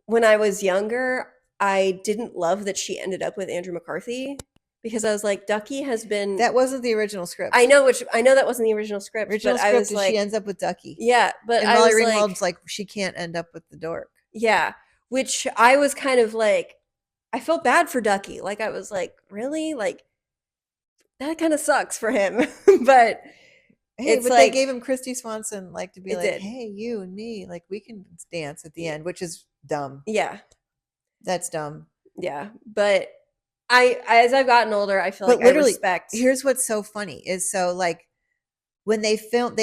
when I was younger, I didn't love that she ended up with Andrew McCarthy, because I was like, Ducky has been. That wasn't the original script. I know that wasn't the original script. Original script is she ends up with Ducky. Yeah, but and Molly Ringwald's like she can't end up with the dork. Yeah, which I was kind of like, I felt bad for Ducky. Like, I was like, really? Like, that kind of sucks for him. But but they gave him Christy Swanson, like, to be like, hey, you and me, like, we can dance at the end, which is dumb. Yeah. That's dumb. Yeah. But as I've gotten older, I feel like I respect. Here's what's so funny is, so like when they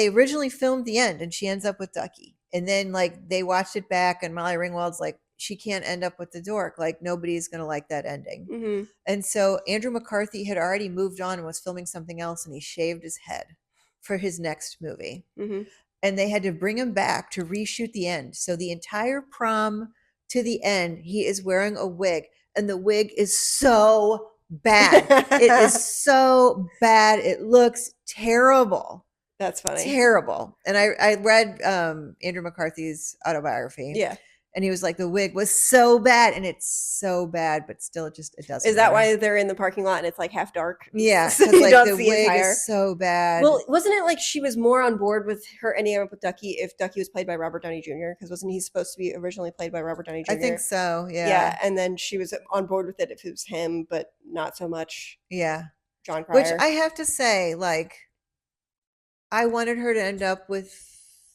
originally filmed the end and she ends up with Ducky, and then like they watched it back and Molly Ringwald's like, she can't end up with the dork. Like, nobody's going to like that ending. And so Andrew McCarthy had already moved on and was filming something else, and he shaved his head for his next movie. And they had to bring him back to reshoot the end. So the entire prom to the end, he is wearing a wig, and the wig is so bad. It is so bad. It looks terrible. That's funny. Terrible. And I read Andrew McCarthy's autobiography. Yeah. And he was like, the wig was so bad, and it's so bad, but still it doesn't Is that matter. why they're in the parking lot and it's like half dark? Yeah, So because you like don't the see his wig hair. is so bad. Well, wasn't it like she was more on board with her ending up with Ducky if Ducky was played by Robert Downey Jr.? Because wasn't he supposed to be originally played by Robert Downey Jr.? I think so. Yeah. Yeah, and then she was on board with it if it was him, but not so much Yeah. John Cryer. Which I have to say, like, I wanted her to end up with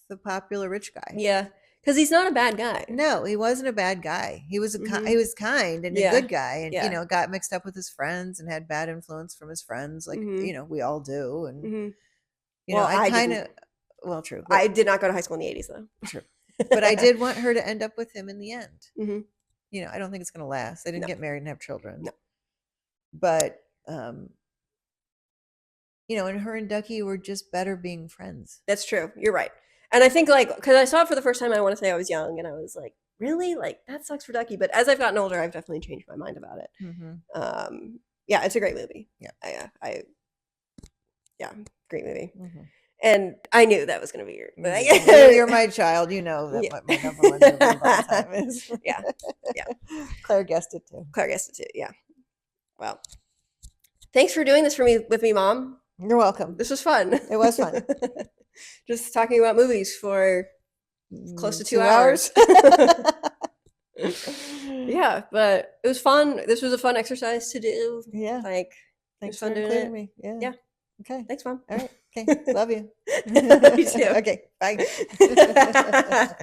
the popular rich guy. Yeah, because he's not a bad guy. No, he wasn't a bad guy. He was he was kind and Yeah. a good guy, and Yeah. you know, got mixed up with his friends and had bad influence from his friends, like you know, we all do. And you know, Well, I I kind of didn't. true. I did not go to high school in the 80s though. True. But I did want her to end up with him in the end. Mhm. You know, I don't think it's going to last. They didn't No. get married and have children. No. But you know, and her and Ducky were just better being friends. That's true. You're right. And I think like because I saw it for the first time, I want to say I was young, and I was like, really, like that sucks for Ducky. But as I've gotten older, I've definitely changed my mind about it. Mm-hmm. Yeah, it's a great movie. Yeah. Yeah, great movie. Mm-hmm. And I knew that was going to be your. But You're my child. You know that Yeah. what my number one movie of all time is. Yeah. Claire guessed it too. Claire guessed it too. Yeah. Well, thanks for doing this for me with me, Mom. You're welcome. This was fun. It was fun. Just talking about movies for close to 2 2 hours. Yeah, but it was fun. This was a fun exercise to do. Yeah. Like, Thanks fun for doing including it. me. Yeah. Yeah. Okay. Thanks, Mom. All right. Okay. Love you. Love you too. Okay. Bye.